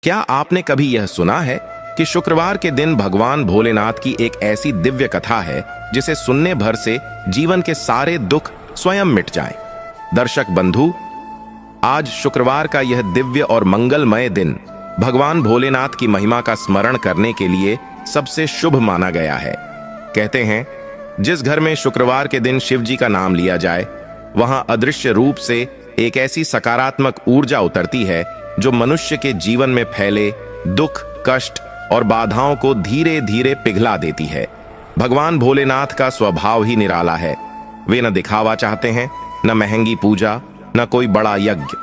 क्या आपने कभी यह सुना है कि शुक्रवार के दिन भगवान भोलेनाथ की एक ऐसी दिव्य कथा है जिसे सुनने भर से जीवन के सारे दुख स्वयं मिट जाएं? दर्शक बंधु, आज शुक्रवार का यह दिव्य और मंगलमय दिन भगवान भोलेनाथ की महिमा का स्मरण करने के लिए सबसे शुभ माना गया है। कहते हैं, जिस घर में शुक्रवार के दिन शिव जी का नाम लिया जाए, वहां अदृश्य रूप से एक ऐसी सकारात्मक ऊर्जा उतरती है जो मनुष्य के जीवन में फैले दुख, कष्ट और बाधाओं को धीरे धीरे पिघला देती है। भगवान भोलेनाथ का स्वभाव ही निराला है। वे न दिखावा चाहते हैं, न महंगी पूजा, न कोई बड़ा यज्ञ,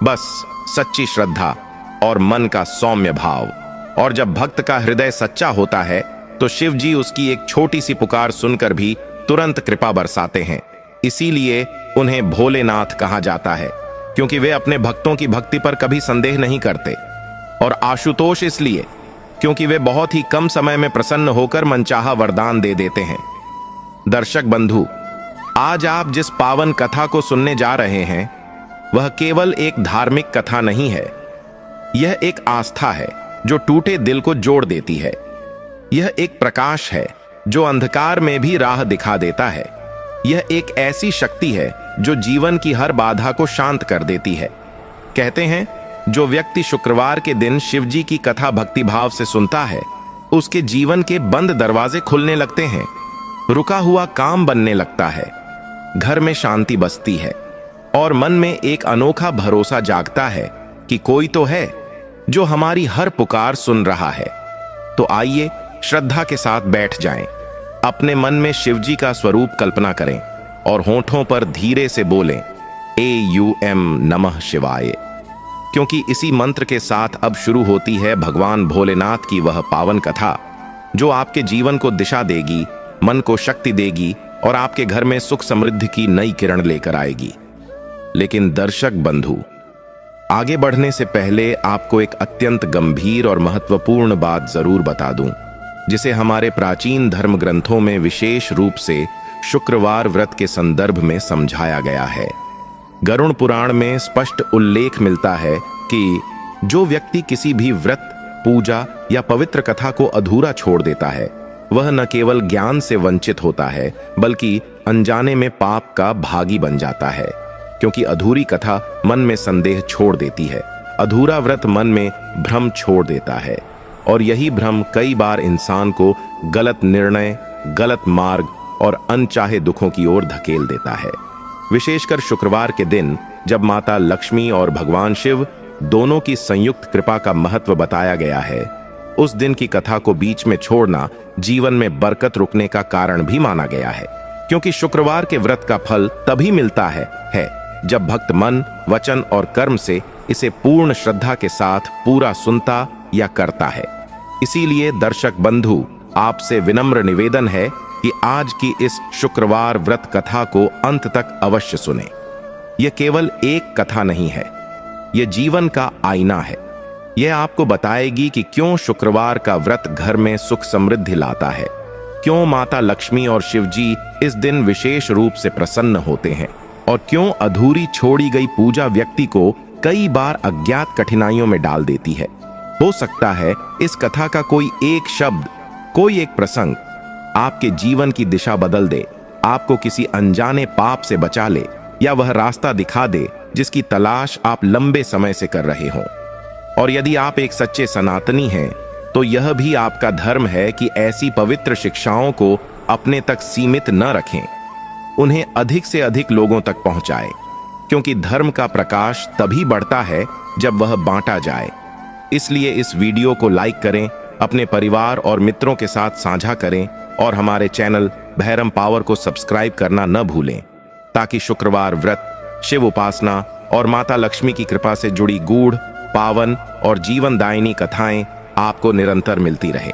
बस सच्ची श्रद्धा और मन का सौम्य भाव। और जब भक्त का हृदय सच्चा होता है तो शिव जी उसकी एक छोटी सी पुकार सुनकर भी तुरंत कृपा बरसाते हैं। इसीलिए उन्हें भोलेनाथ कहा जाता है, क्योंकि वे अपने भक्तों की भक्ति पर कभी संदेह नहीं करते। और आशुतोष इसलिए क्योंकि वे बहुत ही कम समय में प्रसन्न होकर मनचाहा वरदान दे देते हैं। दर्शक बंधु, आज आप जिस पावन कथा को सुनने जा रहे हैं वह केवल एक धार्मिक कथा नहीं है। यह एक आस्था है जो टूटे दिल को जोड़ देती है। यह एक प्रकाश है जो अंधकार में भी राह दिखा देता है। यह एक ऐसी शक्ति है जो जीवन की हर बाधा को शांत कर देती है। कहते हैं, जो व्यक्ति शुक्रवार के दिन शिव जी की कथा भक्तिभाव से सुनता है, उसके जीवन के बंद दरवाजे खुलने लगते हैं, रुका हुआ काम बनने लगता है, घर में शांति बसती है और मन में एक अनोखा भरोसा जागता है कि कोई तो है जो हमारी हर पुकार सुन रहा है। तो आइए श्रद्धा के साथ बैठ जाएं, अपने मन में शिव जी का स्वरूप कल्पना करें और होठों पर धीरे से बोलें AUM नमः शिवाय, क्योंकि इसी मंत्र के साथ अब शुरू होती है भगवान भोलेनाथ की वह पावन कथा जो आपके जीवन को दिशा देगी, मन को शक्ति देगी और आपके घर में सुख समृद्धि की नई किरण लेकर आएगी। लेकिन दर्शक बंधु, आगे बढ़ने से पहले आपको एक अत्यंत गंभीर और महत्वपूर्ण बात जरूर बता दूं, जिसे हमारे प्राचीन धर्म ग्रंथों में विशेष रूप से शुक्रवार व्रत के संदर्भ में समझाया गया है। गरुड़ पुराण में स्पष्ट उल्लेख मिलता है कि जो व्यक्ति किसी भी व्रत, पूजा या पवित्र कथा को अधूरा छोड़ देता है, वह न केवल ज्ञान से वंचित होता है बल्कि अनजाने में पाप का भागी बन जाता है। क्योंकि अधूरी कथा मन में संदेह छोड़ देती है, अधूरा व्रत मन में भ्रम छोड़ देता है और यही भ्रम कई बार इंसान को गलत निर्णय, गलत मार्ग और अनचाहे दुखों की ओर धकेल देता है। विशेषकर शुक्रवार के दिन, जब माता लक्ष्मी और भगवान शिव दोनों की संयुक्त कृपा का महत्व बताया गया है, उस दिन की कथा को बीच में छोड़ना जीवन में बरकत रुकने का कारण भी माना गया है। क्योंकि शुक्रवार के व्रत का फल तभी मिलता है जब भक्त मन, वचन और कर्म से इसे पूर्ण श्रद्धा के साथ पूरा सुनता या करता है। इसीलिए दर्शक बंधु, आपसे विनम्र निवेदन है कि आज की इस शुक्रवार व्रत कथा को अंत तक अवश्य सुने। यह केवल एक कथा नहीं है, यह जीवन का आईना है। यह आपको बताएगी कि क्यों शुक्रवार का व्रत घर में सुख समृद्धि लाता है, क्यों माता लक्ष्मी और शिव जी इस दिन विशेष रूप से प्रसन्न होते हैं और क्यों अधूरी छोड़ी गई पूजा व्यक्ति को कई बार अज्ञात कठिनाइयों में डाल देती है। हो सकता है इस कथा का कोई एक शब्द, कोई एक प्रसंग आपके जीवन की दिशा बदल दे, आपको किसी अनजाने पाप से बचा ले या वह रास्ता दिखा दे जिसकी तलाश आप लंबे समय से कर रहे हों। और यदि आप एक सच्चे सनातनी हैं, तो यह भी आपका धर्म है कि ऐसी पवित्र शिक्षाओं को अपने तक सीमित न रखें, उन्हें अधिक से अधिक लोगों तक पहुंचाएं, क्योंकि धर्म का प्रकाश तभी बढ़ता है जब वह बांटा जाए। इसलिए इस वीडियो को लाइक करें, अपने परिवार और मित्रों के साथ साझा करें और हमारे चैनल भैरम पावर को सब्सक्राइब करना न भूलें, ताकि शुक्रवार व्रत, शिव उपासना और माता लक्ष्मी की कृपा से जुड़ी गूढ़, पावन और जीवनदायिनी कथाएं आपको निरंतर मिलती रहे।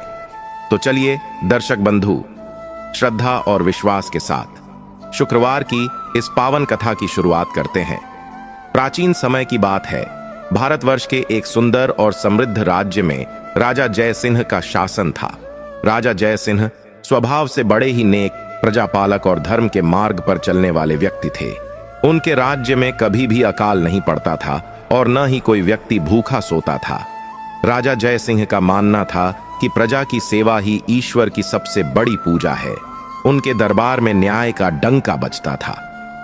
तो चलिए दर्शक बंधु, श्रद्धा और विश्वास के साथ शुक्रवार की इस पावन कथा की शुरुआत करते हैं। प्राचीन समय की बात है, भारतवर्ष के एक सुंदर और समृद्ध राज्य में राजा जयसिंह का शासन था। राजा जयसिंह स्वभाव से बड़े ही नेक, प्रजापालक और धर्म के मार्ग पर चलने वाले व्यक्ति थे। उनके राज्य में कभी भी अकाल नहीं पड़ता था और न ही कोई व्यक्ति भूखा सोता था। राजा जय सिंह का मानना था कि प्रजा की सेवा ही ईश्वर की सबसे बड़ी पूजा है। उनके दरबार में न्याय का डंका बजता था।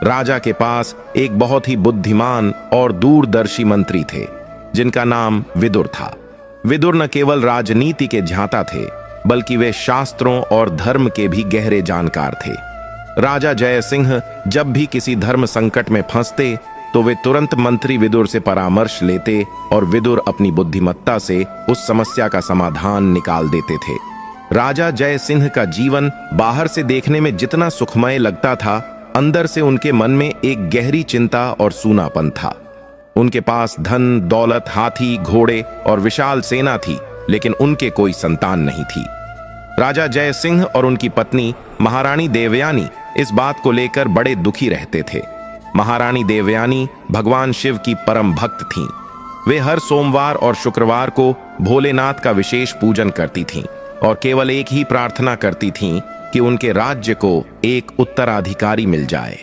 राजा के पास एक बहुत ही बुद्धिमान और दूरदर्शी मंत्री थे जिनका नाम विदुर था। विदुर न केवल राजनीति के झांता थे बल्कि वे शास्त्रों और धर्म के भी गहरे जानकार थे। राजा जय सिंह जब भी किसी धर्म संकट में फंसते तो वे तुरंत मंत्री विदुर से परामर्श लेते और विदुर अपनी बुद्धिमत्ता से उस समस्या का समाधान निकाल देते थे। राजा जय सिंह का जीवन बाहर से देखने में जितना सुखमय लगता था, अंदर से उनके मन में एक गहरी चिंता और सूनापन था। उनके पास धन दौलत, हाथी घोड़े और विशाल सेना थी, लेकिन उनके कोई संतान नहीं थी। राजा जय सिंह और उनकी पत्नी महारानी देवयानी इस बात को लेकर बड़े दुखी रहते थे। महारानी देवयानी भगवान शिव की परम भक्त थीं। वे हर सोमवार और शुक्रवार को भोलेनाथ का विशेष पूजन करती थीं और केवल एक ही प्रार्थना करती थीं कि उनके राज्य को एक उत्तराधिकारी मिल जाए।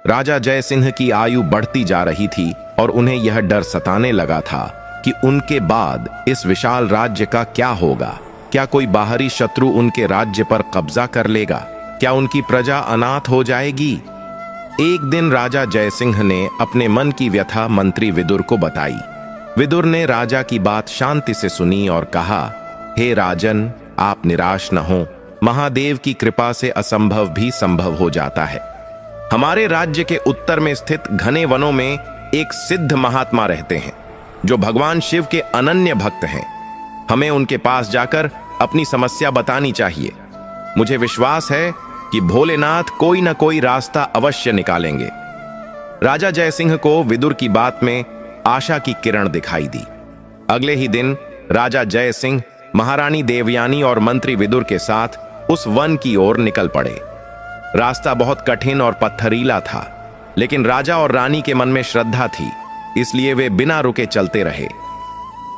राजा जय सिंह की आयु बढ़ती जा रही थी और उन्हें यह डर सताने लगा था कि उनके बाद इस विशाल राज्य का क्या होगा। क्या कोई बाहरी शत्रु उनके राज्य पर कब्जा कर लेगा? क्या उनकी प्रजा अनाथ हो जाएगी? एक दिन राजा जय सिंह ने अपने मन की व्यथा मंत्री विदुर को बताई। विदुर ने राजा की बात शांति से सुनी और कहा, हे राजन, आप निराश न हो। महादेव की कृपा से असंभव भी संभव हो जाता है। हमारे राज्य के उत्तर में स्थित घने वनों में एक सिद्ध महात्मा रहते हैं जो भगवान शिव के अनन्य भक्त हैं। हमें उनके पास जाकर अपनी समस्या बतानी चाहिए। मुझे विश्वास है कि भोलेनाथ कोई न कोई रास्ता अवश्य निकालेंगे। राजा जय सिंह को विदुर की बात में आशा की किरण दिखाई दी। अगले ही दिन राजा जय सिंह महारानी देवयानी और मंत्री विदुर के साथ उस वन की ओर निकल पड़े। रास्ता बहुत कठिन और पत्थरीला था, लेकिन राजा और रानी के मन में श्रद्धा थी, इसलिए वे बिना रुके चलते रहे।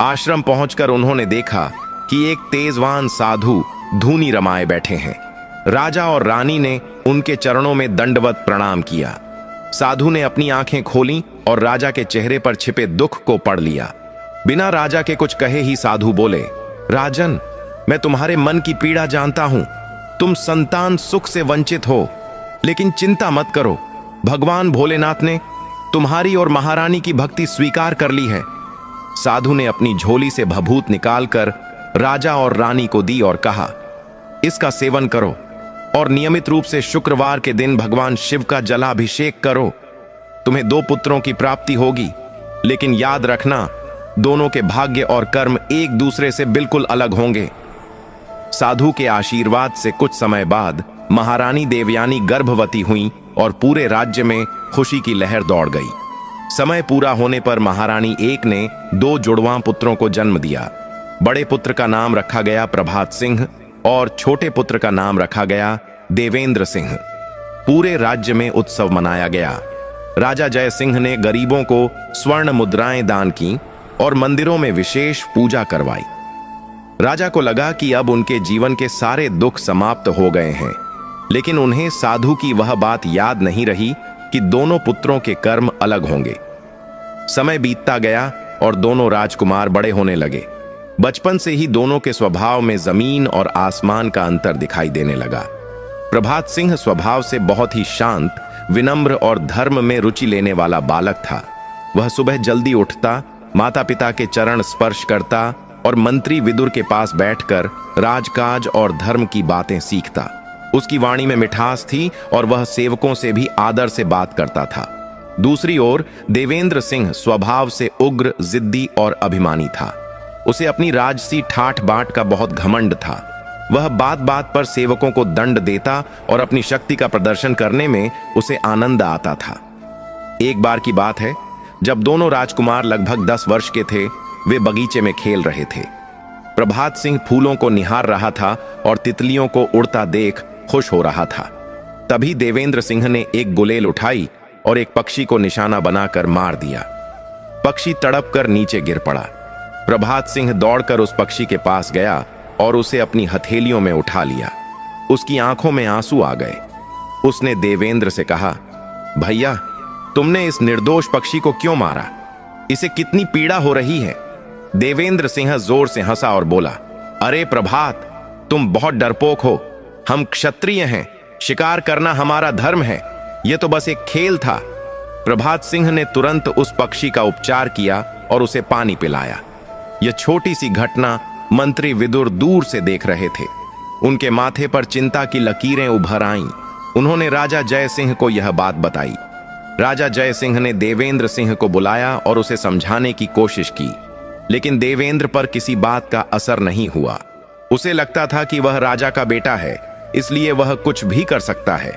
आश्रम पहुंचकर उन्होंने देखा कि एक तेजवान साधु धूनी रमाए बैठे हैं। राजा और रानी ने उनके चरणों में दंडवत प्रणाम किया। साधु ने अपनी आंखें खोलीं और राजा के चेहरे पर छिपे दुख को पढ़ लिया। बिना राजा के कुछ कहे ही साधु बोले, राजन, मैं तुम्हारे मन की पीड़ा जानता हूं। तुम संतान सुख से वंचित हो, लेकिन चिंता मत करो। भगवान भोलेनाथ ने तुम्हारी और महारानी की भक्ति स्वीकार कर ली है। साधु ने अपनी झोली से भभूत निकालकर राजा और रानी को दी और कहा, इसका सेवन करो और नियमित रूप से शुक्रवार के दिन भगवान शिव का जलाभिषेक करो। तुम्हें 2 पुत्रों की प्राप्ति होगी, लेकिन याद रखना, दोनों के भाग्य और कर्म एक दूसरे से बिल्कुल अलग होंगे। साधु के आशीर्वाद से कुछ समय बाद महारानी देवयानी गर्भवती हुई और पूरे राज्य में खुशी की लहर दौड़ गई। समय पूरा होने पर महारानी एक ने 2 जुड़वां पुत्रों को जन्म दिया। बड़े पुत्र का नाम रखा गया प्रभात सिंह और छोटे पुत्र का नाम रखा गया देवेंद्र सिंह। पूरे राज्य में उत्सव मनाया गया। राजा जय सिंह ने गरीबों को स्वर्ण मुद्राएं दान की और मंदिरों में विशेष पूजा करवाई। राजा को लगा कि अब उनके जीवन के सारे दुख समाप्त हो गए हैं, लेकिन उन्हें साधु की वह बात याद नहीं रही कि दोनों पुत्रों के कर्म अलग होंगे। समय बीतता गया और दोनों राजकुमार बड़े होने लगे। बचपन से ही दोनों के स्वभाव में जमीन और आसमान का अंतर दिखाई देने लगा। प्रभात सिंह स्वभाव से बहुत ही शांत, विनम्र और धर्म में रुचि लेने वाला बालक था। वह सुबह जल्दी उठता, माता पिता के चरण स्पर्श करता और मंत्री विदुर के पास बैठकर राजकाज और धर्म की बातें सीखता। उसकी वाणी में मिठास थी और वह सेवकों से भी आदर से बात करता था। दूसरी ओर देवेंद्र सिंह स्वभाव से उग्र, जिद्दी और अभिमानी था। उसे अपनी राजसी ठाठ बाट का बहुत घमंड था। वह बात बात पर सेवकों को दंड देता और अपनी शक्ति का प्रदर्शन करने में उसे आनंद आता था। एक बार की बात है, जब दोनों राजकुमार लगभग 10 वर्ष के थे, वे बगीचे में खेल रहे थे। प्रभात सिंह फूलों को निहार रहा था और तितलियों को उड़ता देख खुश हो रहा था। तभी देवेंद्र सिंह ने एक गुलेल उठाई और एक पक्षी को निशाना बनाकर मार दिया। पक्षी तड़प कर नीचे गिर पड़ा। प्रभात सिंह दौड़कर उस पक्षी के पास गया और उसे अपनी हथेलियों में उठा लिया। उसकी आंखों में आंसू आ गए। उसने देवेंद्र से कहा, भैया, तुमने इस निर्दोष पक्षी को क्यों मारा? इसे कितनी पीड़ा हो रही है। देवेंद्र सिंह जोर से हंसा और बोला, अरे प्रभात, तुम बहुत डरपोक हो। हम क्षत्रिय हैं, शिकार करना हमारा धर्म है। यह तो बस एक खेल था। प्रभात सिंह ने तुरंत उस पक्षी का उपचार किया और उसे पानी पिलाया। यह छोटी सी घटना मंत्री विदुर दूर से देख रहे थे। उनके माथे पर चिंता की लकीरें उभर आईं। उन्होंने राजा जय सिंह को यह बात बताई। राजा जय सिंह ने देवेंद्र सिंह को बुलाया और उसे समझाने की कोशिश की, लेकिन देवेंद्र पर किसी बात का असर नहीं हुआ। उसे लगता था कि वह राजा का बेटा है, इसलिए वह कुछ भी कर सकता है।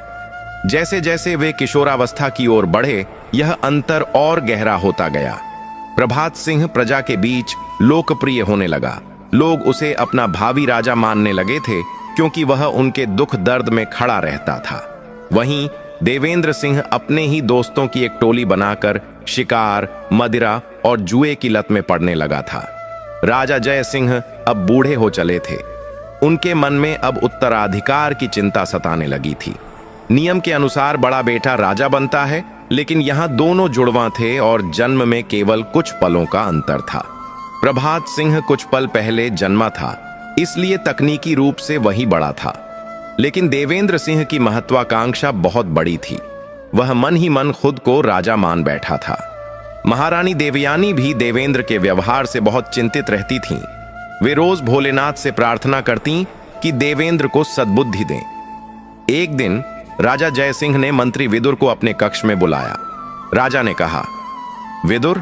जैसे जैसे वे किशोरावस्था की ओर बढ़े, यह अंतर और गहरा होता गया। प्रभात सिंह प्रजा के बीच लोकप्रिय होने लगा। लोग उसे अपना भावी राजा मानने लगे थे, क्योंकि वह उनके दुख दर्द में खड़ा रहता था। वहीं देवेंद्र सिंह अपने ही दोस्तों की एक टोली बनाकर शिकार, मदिरा और जुए की लत में पड़ने लगा था। राजा जय सिंह अब बूढ़े हो चले थे। उनके मन में अब उत्तराधिकार की चिंता सताने लगी थी। नियम के अनुसार बड़ा बेटा राजा बनता है, लेकिन यहां दोनों जुड़वां थे और जन्म में केवल कुछ पलों का अंतर था। प्रभात सिंह कुछ पल पहले जन्मा था, इसलिए तकनीकी रूप से वही बड़ा था। लेकिन देवेंद्र सिंह की महत्वाकांक्षा बहुत बड़ी थी। वह मन ही मन खुद को राजा मान बैठा था। महारानी देवयानी भी देवेंद्र के व्यवहार से बहुत चिंतित रहती थीं। वे रोज भोलेनाथ से प्रार्थना करती कि देवेंद्र को सद्बुद्धि दें। एक दिन राजा जय सिंह ने मंत्री विदुर को अपने कक्ष में बुलाया। राजा ने कहा, विदुर,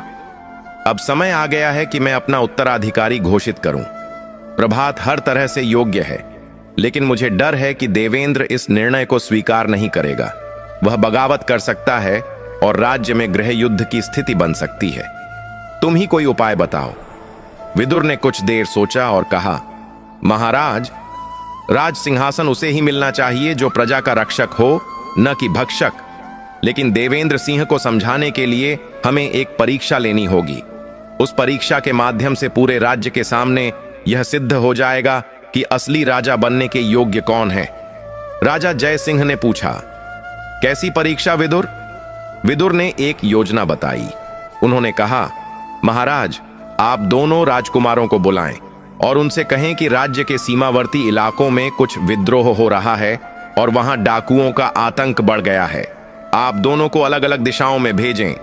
अब समय आ गया है कि मैं अपना उत्तराधिकारी घोषित करूं। प्रभात हर तरह से योग्य है, लेकिन मुझे डर है कि देवेंद्र इस निर्णय को स्वीकार नहीं करेगा। वह बगावत कर सकता है और राज्य में गृह युद्ध की स्थिति बन सकती है। तुम ही कोई उपाय बताओ। विदुर ने कुछ देर सोचा और कहा, महाराज, राज सिंहासन उसे ही मिलना चाहिए जो प्रजा का रक्षक हो, न कि भक्षक। लेकिन देवेंद्र सिंह को समझाने के लिए हमें एक परीक्षा लेनी होगी। उस परीक्षा के माध्यम से पूरे राज्य के सामने यह सिद्ध हो जाएगा कि असली राजा बनने के योग्य कौन है। राजा जय सिंह ने पूछा, कैसी परीक्षा विदुर? विदुर ने एक योजना बताई। उन्होंने कहा, महाराज, आप दोनों राजकुमारों को बुलाएं और उनसे कहें कि राज्य के सीमावर्ती इलाकों में कुछ विद्रोह हो रहा है और वहां डाकुओं का आतंक बढ़ गया है। आप दोनों को अलग अलग दिशाओं में भेजें।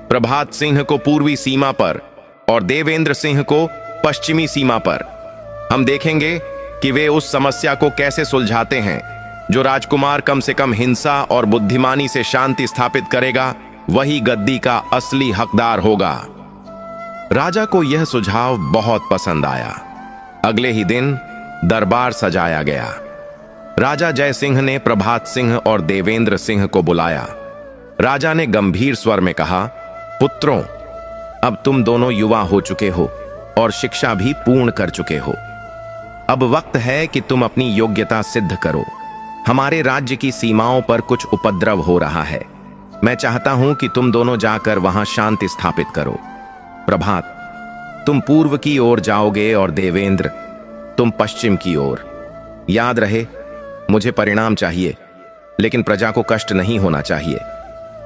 प्रभात सिंह को पूर्वी सीमा पर और देवेंद्र सिंह को पश्चिमी सीमा पर। हम देखेंगे कि वे उस समस्या को कैसे सुलझाते हैं। जो राजकुमार कम से कम हिंसा और बुद्धिमानी से शांति स्थापित करेगा, वही गद्दी का असली हकदार होगा। राजा को यह सुझाव बहुत पसंद आया। अगले ही दिन दरबार सजाया गया। राजा जय सिंह ने प्रभात सिंह और देवेंद्र सिंह को बुलाया। राजा ने गंभीर स्वर में कहा, पुत्रों, अब तुम दोनों युवा हो चुके हो और शिक्षा भी पूर्ण कर चुके हो। अब वक्त है कि तुम अपनी योग्यता सिद्ध करो। हमारे राज्य की सीमाओं पर कुछ उपद्रव हो रहा है। मैं चाहता हूं कि तुम दोनों जाकर वहां शांति स्थापित करो। प्रभात, तुम पूर्व की ओर जाओगे और देवेंद्र, तुम पश्चिम की ओर। याद रहे, मुझे परिणाम चाहिए, लेकिन प्रजा को कष्ट नहीं होना चाहिए।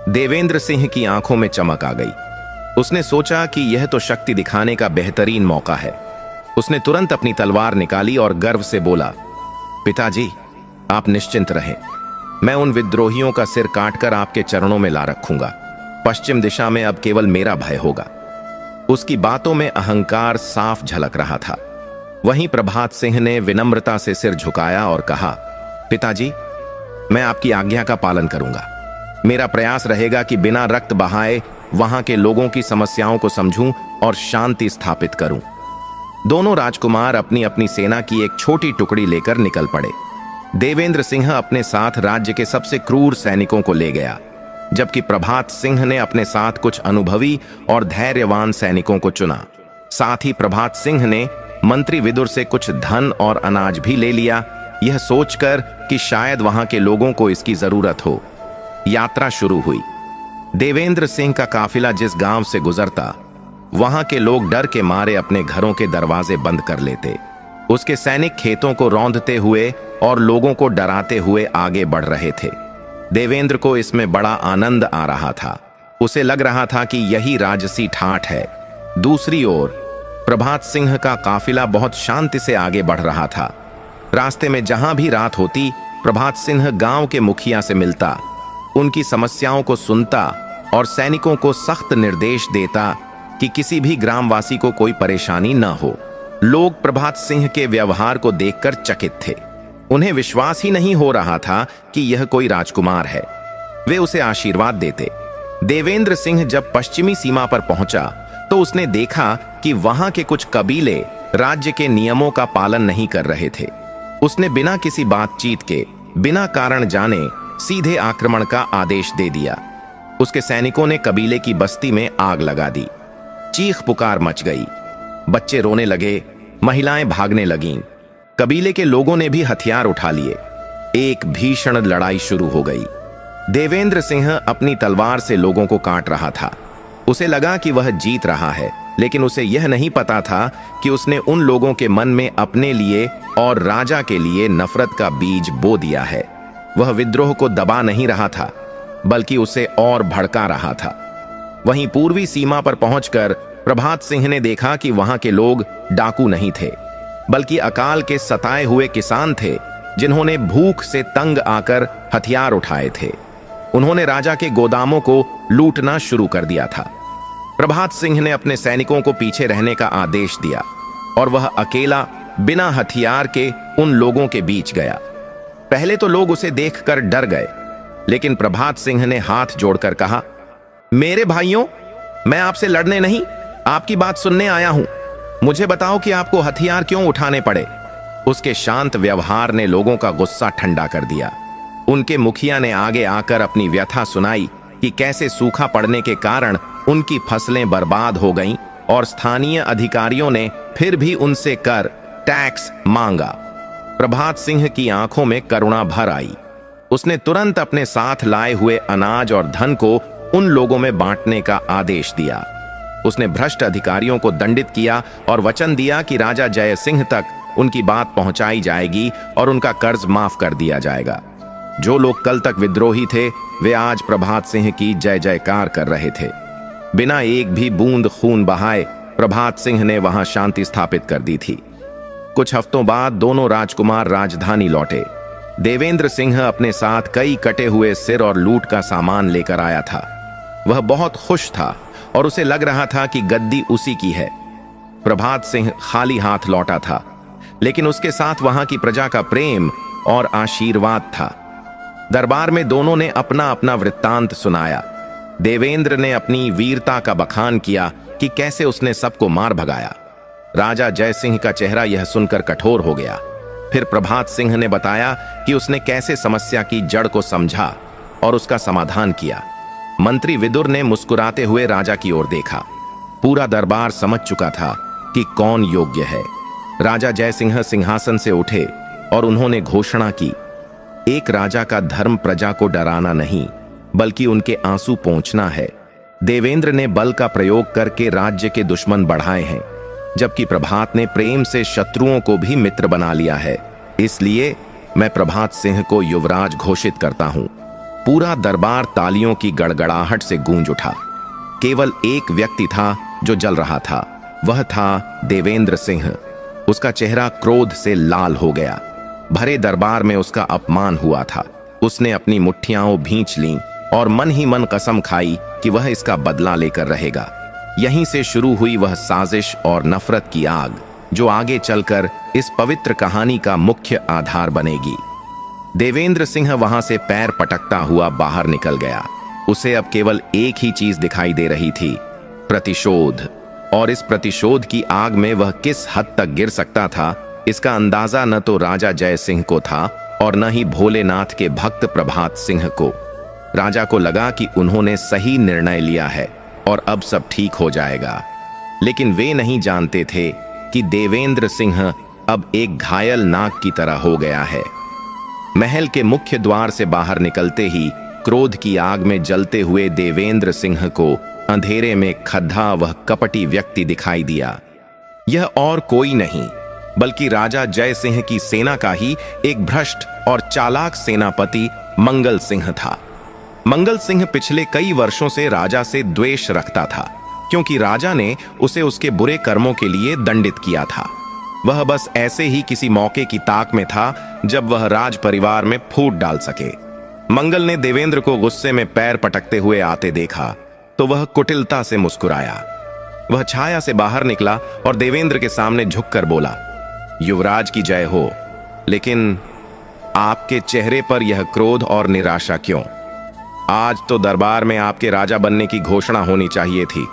देवेंद्र सिंह की आंखों में चमक आ गई। उसने सोचा कि यह तो शक्ति दिखाने का बेहतरीन मौका है। उसने तुरंत अपनी तलवार निकाली और गर्व से बोला, पिताजी, आप निश्चिंत रहें। मैं उन विद्रोहियों का सिर काटकर आपके चरणों में ला रखूंगा। पश्चिम दिशा में अब केवल मेरा भय होगा। उसकी बातों में अहंकार साफ झलक रहा था। वहीं प्रभात सिंह ने विनम्रता से सिर झुकाया और कहा, पिताजी, मैं आपकी आज्ञा का पालन करूंगा। मेरा प्रयास रहेगा कि बिना रक्त बहाए वहां के लोगों की समस्याओं को समझूं और शांति स्थापित करूं। दोनों राजकुमार अपनी अपनी सेना की एक छोटी टुकड़ी लेकर निकल पड़े। देवेंद्र सिंह अपने साथ राज्य के सबसे क्रूर सैनिकों को ले गया, जबकि प्रभात सिंह ने अपने साथ कुछ अनुभवी और धैर्यवान सैनिकों को चुना। साथ ही प्रभात सिंह ने मंत्री विदुर से कुछ धन और अनाज भी ले लिया, यह सोचकर कि शायद वहां के लोगों को इसकी जरूरत हो। यात्रा शुरू हुई। देवेंद्र सिंह का काफिला जिस गांव से गुजरता, वहां के लोग डर के मारे अपने घरों के दरवाजे बंद कर लेते। उसके सैनिक खेतों को रौंदते हुए और लोगों को डराते हुए आगे बढ़ रहे थे। देवेंद्र को इसमें बड़ा आनंद आ रहा था। उसे लग रहा था कि यही राजसी ठाठ है। दूसरी ओर प्रभात सिंह का काफिला बहुत शांति से आगे बढ़ रहा था। रास्ते में जहां भी रात होती, प्रभात सिंह गांव के मुखिया से मिलता, उनकी समस्याओं को सुनता और सैनिकों को सख्त निर्देश देता कि किसी भी ग्रामवासी को कोई परेशानी न हो। लोग प्रभात सिंह के व्यवहार को देखकर चकित थे। उन्हें विश्वास ही नहीं हो रहा था कि यह कोई राजकुमार है। वे उसे आशीर्वाद देते। देवेंद्र सिंह जब पश्चिमी सीमा पर पहुंचा तो उसने देखा कि वहां के कुछ कबीले राज्य के नियमों का पालन नहीं कर रहे थे। उसने बिना किसी बातचीत के, बिना कारण जाने सीधे आक्रमण का आदेश दे दिया। उसके सैनिकों ने कबीले की बस्ती में आग लगा दी। चीख पुकार मच गई। बच्चे रोने लगे, महिलाएं भागने लगीं। कबीले के लोगों ने भी हथियार उठा लिए। एक भीषण लड़ाई शुरू हो गई। देवेंद्र सिंह अपनी तलवार से लोगों को काट रहा था। उसे लगा कि वह जीत रहा है, लेकिन उसे यह नहीं पता था कि उसने उन लोगों के मन में अपने लिए और राजा के लिए नफरत का बीज बो दिया है। वह विद्रोह को दबा नहीं रहा था, बल्कि उसे और भड़का रहा था। वहीं पूर्वी सीमा पर पहुंचकर प्रभात सिंह ने देखा कि वहां के लोग डाकू नहीं थे, बल्कि अकाल के सताए हुए किसान थे, जिन्होंने भूख से तंग आकर हथियार उठाए थे। उन्होंने राजा के गोदामों को लूटना शुरू कर दिया था। प्रभात सिंह ने अपने सैनिकों को पीछे रहने का आदेश दिया और वह अकेला बिना हथियार के उन लोगों के बीच गया। पहले तो लोग उसे देखकर डर गए, लेकिन प्रभात सिंह ने हाथ जोड़कर कहा, मेरे भाइयों, मैं आपसे लड़ने नहीं, आपकी बात सुनने आया हूं। मुझे बताओ कि आपको हथियार क्यों उठाने पड़े। उसके शांत व्यवहार ने लोगों का गुस्सा ठंडा कर दिया। उनके मुखिया ने आगे आकर अपनी व्यथा सुनाई कि कैसे सूखा पड़ने के कारण उनकी फसलें बर्बाद हो गईं और स्थानीय अधिकारियों ने फिर भी उनसे कर, टैक्स मांगा। प्रभात सिंह की आंखों में करुणा भर आई। उसने तुरंत अपने साथ लाए हुए अनाज और धन को उन लोगों में बांटने का आदेश दिया। उसने भ्रष्ट अधिकारियों को दंडित किया और वचन दिया कि राजा जय सिंह तक उनकी बात पहुंचाई जाएगी और उनका कर्ज माफ कर दिया जाएगा। जो लोग कल तक विद्रोही थे, वे आज प्रभात सिंह की जय जयकार कर रहे थे। बिना एक भी बूंद खून बहाए प्रभात सिंह ने वहां शांति स्थापित कर दी थी। कुछ हफ्तों बाद दोनों राजकुमार राजधानी लौटे। देवेंद्र सिंह अपने साथ कई कटे हुए सिर और लूट का सामान लेकर आया था। वह बहुत खुश था और उसे लग रहा था कि गद्दी उसी की है। प्रभात सिंह खाली हाथ लौटा था, लेकिन उसके साथ वहां की प्रजा का प्रेम और आशीर्वाद था। दरबार में दोनों ने अपना अपना वृत्तांत सुनाया। देवेंद्र ने अपनी वीरता का बखान किया कि कैसे उसने सबको मार भगाया। राजा जय सिंह का चेहरा यह सुनकर कठोर हो गया। फिर प्रभात सिंह ने बताया कि उसने कैसे समस्या की जड़ को समझा और उसका समाधान किया। मंत्री विदुर ने मुस्कुराते हुए राजा की ओर देखा। पूरा दरबार समझ चुका था कि कौन योग्य है। राजा जय सिंह सिंहासन से उठे और उन्होंने घोषणा की, एक राजा का धर्म प्रजा को डराना नहीं, बल्कि उनके आंसू पोंछना है। देवेंद्र ने बल का प्रयोग करके राज्य के दुश्मन बढ़ाए हैं, जबकि प्रभात ने प्रेम से शत्रुओं को भी मित्र बना लिया है। इसलिए मैं प्रभात सिंह को युवराज घोषित करता हूं। पूरा दरबार तालियों की गड़गड़ाहट से गूंज उठा। केवल एक व्यक्ति था जो जल रहा था। वह था देवेंद्र सिंह। उसका चेहरा क्रोध से लाल हो गया। भरे दरबार में उसका अपमान हुआ था। उसने अपनी मुट्ठियां भींच लीं और मन ही मन कसम खाई कि वह इसका बदला लेकर रहेगा। यहीं से शुरू हुई वह साजिश और नफरत की आग, जो आगे चलकर इस पवित्र कहानी का मुख्य आधार बनेगी। देवेंद्र सिंह वहां से पैर पटकता हुआ बाहर निकल गया। उसे अब केवल एक ही चीज दिखाई दे रही थी, प्रतिशोध। और इस प्रतिशोध की आग में वह किस हद तक गिर सकता था, इसका अंदाजा न तो राजा जय सिंह को था और न ही भोलेनाथ के भक्त प्रभात सिंह को। राजा को लगा कि उन्होंने सही निर्णय लिया है और अब सब ठीक हो जाएगा। लेकिन वे नहीं जानते थे कि देवेंद्र सिंह अब एक घायल नाग की तरह हो गया है। महल के मुख्य द्वार से बाहर निकलते ही क्रोध की आग में जलते हुए देवेंद्र सिंह को अंधेरे में खद्धा वह कपटी व्यक्ति दिखाई दिया। यह और कोई नहीं बल्कि राजा जय सिंह की सेना का ही एक भ्रष्ट और चालाक सेनापति मंगल सिंह था। मंगल सिंह पिछले कई वर्षों से राजा से द्वेष रखता था, क्योंकि राजा ने उसे उसके बुरे कर्मों के लिए दंडित किया था। वह बस ऐसे ही किसी मौके की ताक में था जब वह राज परिवार में फूट डाल सके। मंगल ने देवेंद्र को गुस्से में पैर पटकते हुए आते देखा तो वह कुटिलता से मुस्कुराया। वह छाया से बाहर निकला और देवेंद्र के सामने झुककर बोला, युवराज की जय हो। लेकिन आपके चेहरे पर यह क्रोध और निराशा क्यों? आज तो दरबार में आपके राजा बनने की घोषणा होनी चाहिए थी।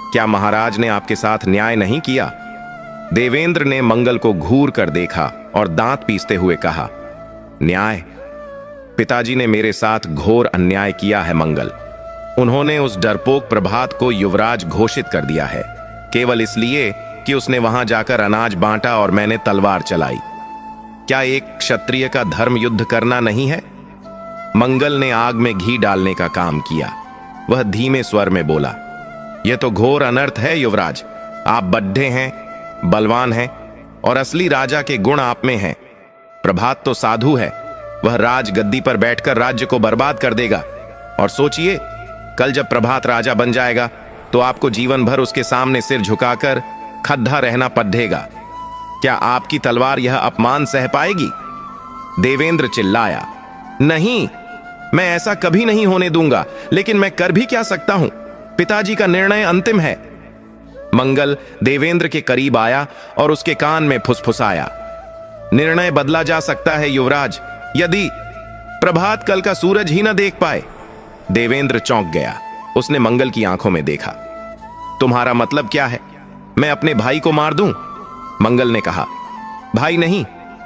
क्या महाराज ने आपके साथ न्याय नहीं किया? देवेंद्र ने मंगल को घूर कर देखा और दांत पीसते हुए कहा, न्याय? पिताजी ने मेरे साथ घोर अन्याय किया है मंगल। उन्होंने उस डरपोक प्रभात को युवराज घोषित कर दिया है, केवल इसलिए कि उसने वहां जाकर अनाज बांटा और मैंने तलवार चलाई। क्या एक क्षत्रिय का धर्म युद्ध करना नहीं है? मंगल ने आग में घी डालने का काम किया। वह धीमे स्वर में बोला, यह तो घोर अनर्थ है युवराज। आप बड्ढे हैं, बलवान हैं और असली राजा के गुण आप में हैं। प्रभात तो साधु है, वह राज गद्दी पर बैठकर राज्य को बर्बाद कर देगा। और सोचिए, कल जब प्रभात राजा बन जाएगा तो आपको जीवन भर उसके सामने सिर झुकाकर खद्धा रहना पड़ेगा। क्या आपकी तलवार यह अपमान सह पाएगी? देवेंद्र चिल्लाया, नहीं, मैं ऐसा कभी नहीं होने दूंगा। लेकिन मैं कर भी क्या सकता हूं? पिताजी का निर्णय अंतिम है। मंगल देवेंद्र के करीब आया और उसके कान में फुसफुसाया, निर्णय बदला जा सकता है युवराज, यदि प्रभात कल का सूरज ही न देख पाए। देवेंद्र चौंक गया। उसने मंगल की आंखों में देखा। तुम्हारा मतलब क्या है? मैं अपने भाई को मार दूं? मंगल ने कहा, भाई नहीं,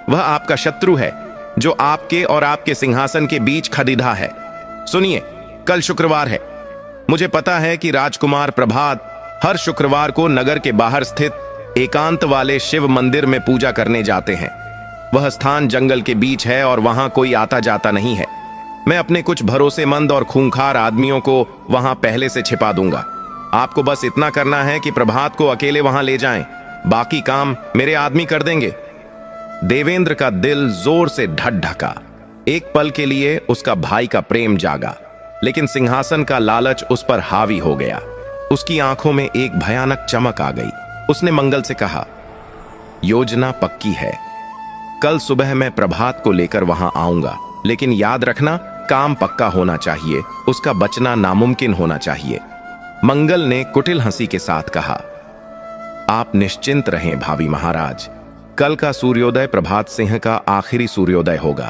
वह आपका शत्रु है जो आपके और आपके सिंहासन के बीच खदीदा है। सुनिए, कल शुक्रवार है। मुझे पता है कि राजकुमार प्रभात हर शुक्रवार को नगर के बाहर स्थित एकांत वाले शिव मंदिर में पूजा करने जाते हैं। वह स्थान जंगल के बीच है और वहां कोई आता जाता नहीं है। मैं अपने कुछ भरोसेमंद और खूंखार आदमियों को वहां पहले से छिपा दूंगा। आपको बस इतना करना है कि प्रभात को अकेले वहां ले जाएं, बाकी काम मेरे आदमी कर देंगे। देवेंद्र का दिल जोर से ढकढका। एक पल के लिए उसका भाई का प्रेम जागा, लेकिन सिंहासन का लालच उस पर हावी हो गया। उसकी आंखों में एक भयानक चमक आ गई। उसने मंगल से कहा, योजना पक्की है। कल सुबह मैं प्रभात को लेकर वहां आऊंगा, लेकिन याद रखना, काम पक्का होना चाहिए, उसका बचना नामुमकिन होना चाहिए। मंगल ने कुटिल हंसी के साथ कहा, आप निश्चिंत रहें भावी महाराज। कल का सूर्योदय प्रभात सिंह का आखिरी सूर्योदय होगा।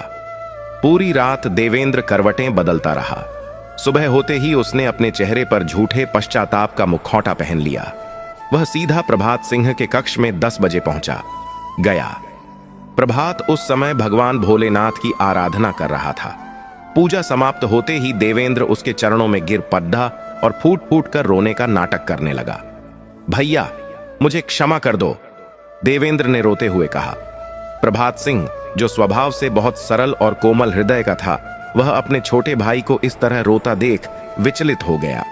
पूरी रात देवेंद्र करवटें बदलता रहा। सुबह होते ही उसने अपने चेहरे पर झूठे पश्चाताप का मुखौटा पहन लिया। वह सीधा प्रभात सिंह के कक्ष में 10 बजे पहुंचा। गया। प्रभात उस समय भगवान भोलेनाथ की आराधना कर रहा था। पूजा समाप्त होते ही देवेंद्र उसके चरणों में गिर पड़ा और फूट फूट कर रोने का नाटक करने लगा। भैया, मुझे क्षमा कर दो, देवेंद्र ने रोते हुए कहा। प्रभात सिंह, जो स्वभाव से बहुत सरल और कोमल हृदय का था, वह अपने छोटे भाई को इस तरह रोता देख विचलित हो गया।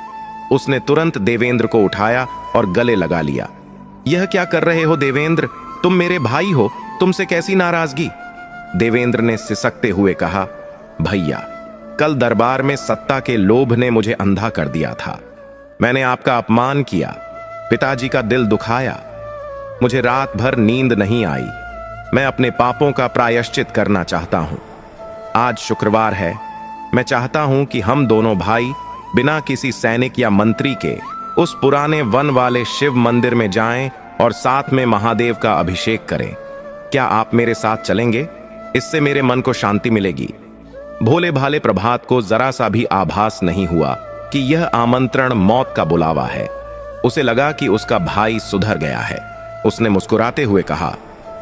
उसने तुरंत देवेंद्र को उठाया और गले लगा लिया। यह क्या कर रहे हो देवेंद्र? तुम मेरे भाई हो, तुमसे कैसी नाराजगी? देवेंद्र ने सिसकते हुए कहा, भैया, कल दरबार में सत्ता के लोभ ने मुझे अंधा कर दिया था। मैंने आपका अपमान किया, पिताजी का दिल दुखाया। मुझे रात भर नींद नहीं आई। मैं अपने पापों का प्रायश्चित करना चाहता हूं। आज शुक्रवार है। मैं चाहता हूं कि हम दोनों भाई बिना किसी सैनिक या मंत्री के उस पुराने वन वाले शिव मंदिर में जाएं और साथ में महादेव का अभिषेक करें। क्या आप मेरे साथ चलेंगे? इससे मेरे मन को शांति मिलेगी। भोले भाले प्रभात को जरा सा भी आभास नहीं हुआ कि यह आमंत्रण मौत का बुलावा है। उसे लगा कि उसका भाई सुधर गया है। उसने मुस्कुराते हुए कहा,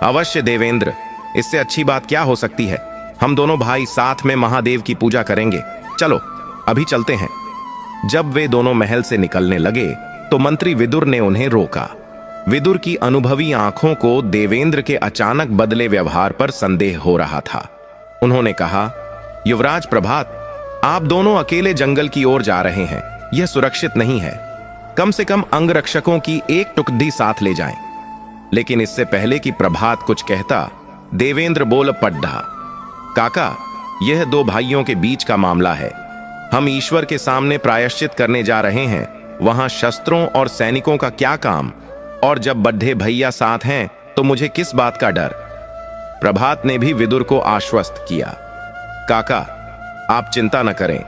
अवश्य देवेंद्र, इससे अच्छी बात क्या हो सकती है। हम दोनों भाई साथ में महादेव की पूजा करेंगे। चलो, अभी चलते हैं। जब वे दोनों महल से निकलने लगे तो मंत्री विदुर ने उन्हें रोका। विदुर की अनुभवी आंखों को देवेंद्र के अचानक बदले व्यवहार पर संदेह हो रहा था। उन्होंने कहा, युवराज प्रभात, आप दोनों अकेले जंगल की ओर जा रहे हैं। यह सुरक्षित नहीं है। कम से कम अंगरक्षकों की एक टुकड़ी साथ ले जाएं। लेकिन इससे पहले कि प्रभात कुछ कहता, देवेंद्र बोल पड़ा, काका, यह दो भाइयों के बीच का मामला है। हम ईश्वर के सामने प्रायश्चित करने जा रहे हैं वहां शस्त्रों और सैनिकों का क्या काम, और जब बड्ढे भैया साथ हैं तो मुझे किस बात का डर। प्रभात ने भी विदुर को आश्वस्त किया। काका, आप चिंता न करें,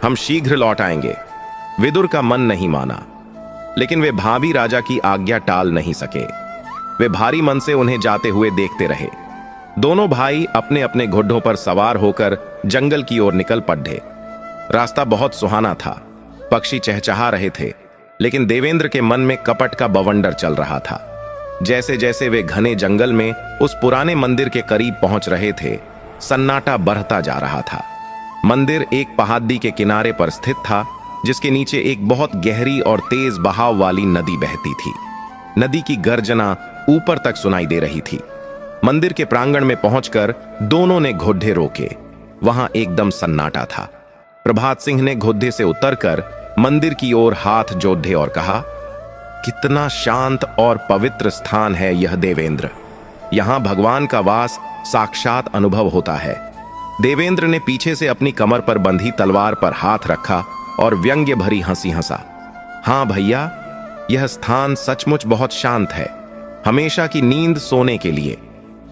हम शीघ्र लौट आएंगे। विदुर का मन नहीं माना, लेकिन वे भाभी राजा की आज्ञा टाल नहीं सके। वे भारी मन से उन्हें जाते हुए देखते रहे। दोनों भाई अपने अपने घोड़ों पर सवार होकर जंगल की ओर निकल पड़े। रास्ता बहुत सुहाना था, पक्षी चहचहा रहे थे, लेकिन देवेंद्र के मन में कपट का बवंडर चल रहा था। जैसे जैसे वे घने जंगल में उस पुराने मंदिर के करीब पहुंच रहे थे, सन्नाटा बढ़ता जा रहा था। मंदिर एक पहाड़ी के किनारे पर स्थित था, जिसके नीचे एक बहुत गहरी और तेज बहाव वाली नदी बहती थी। नदी की गर्जना ऊपर तक सुनाई दे रही थी। मंदिर के प्रांगण में पहुंचकर दोनों ने घोड़े रोके। वहां एकदम सन्नाटा था। प्रभात सिंह ने घोड़े से उतरकर मंदिर की ओर हाथ जोड़े और कहा, कितना शांत और पवित्र स्थान है यह देवेंद्र। यहां भगवान का वास साक्षात अनुभव होता है। देवेंद्र ने पीछे से अपनी कमर पर बंधी तलवार पर हाथ रखा और व्यंग्य भरी हंसी हंसा। हां भैया, यह स्थान सचमुच बहुत शांत है, हमेशा की नींद सोने के लिए।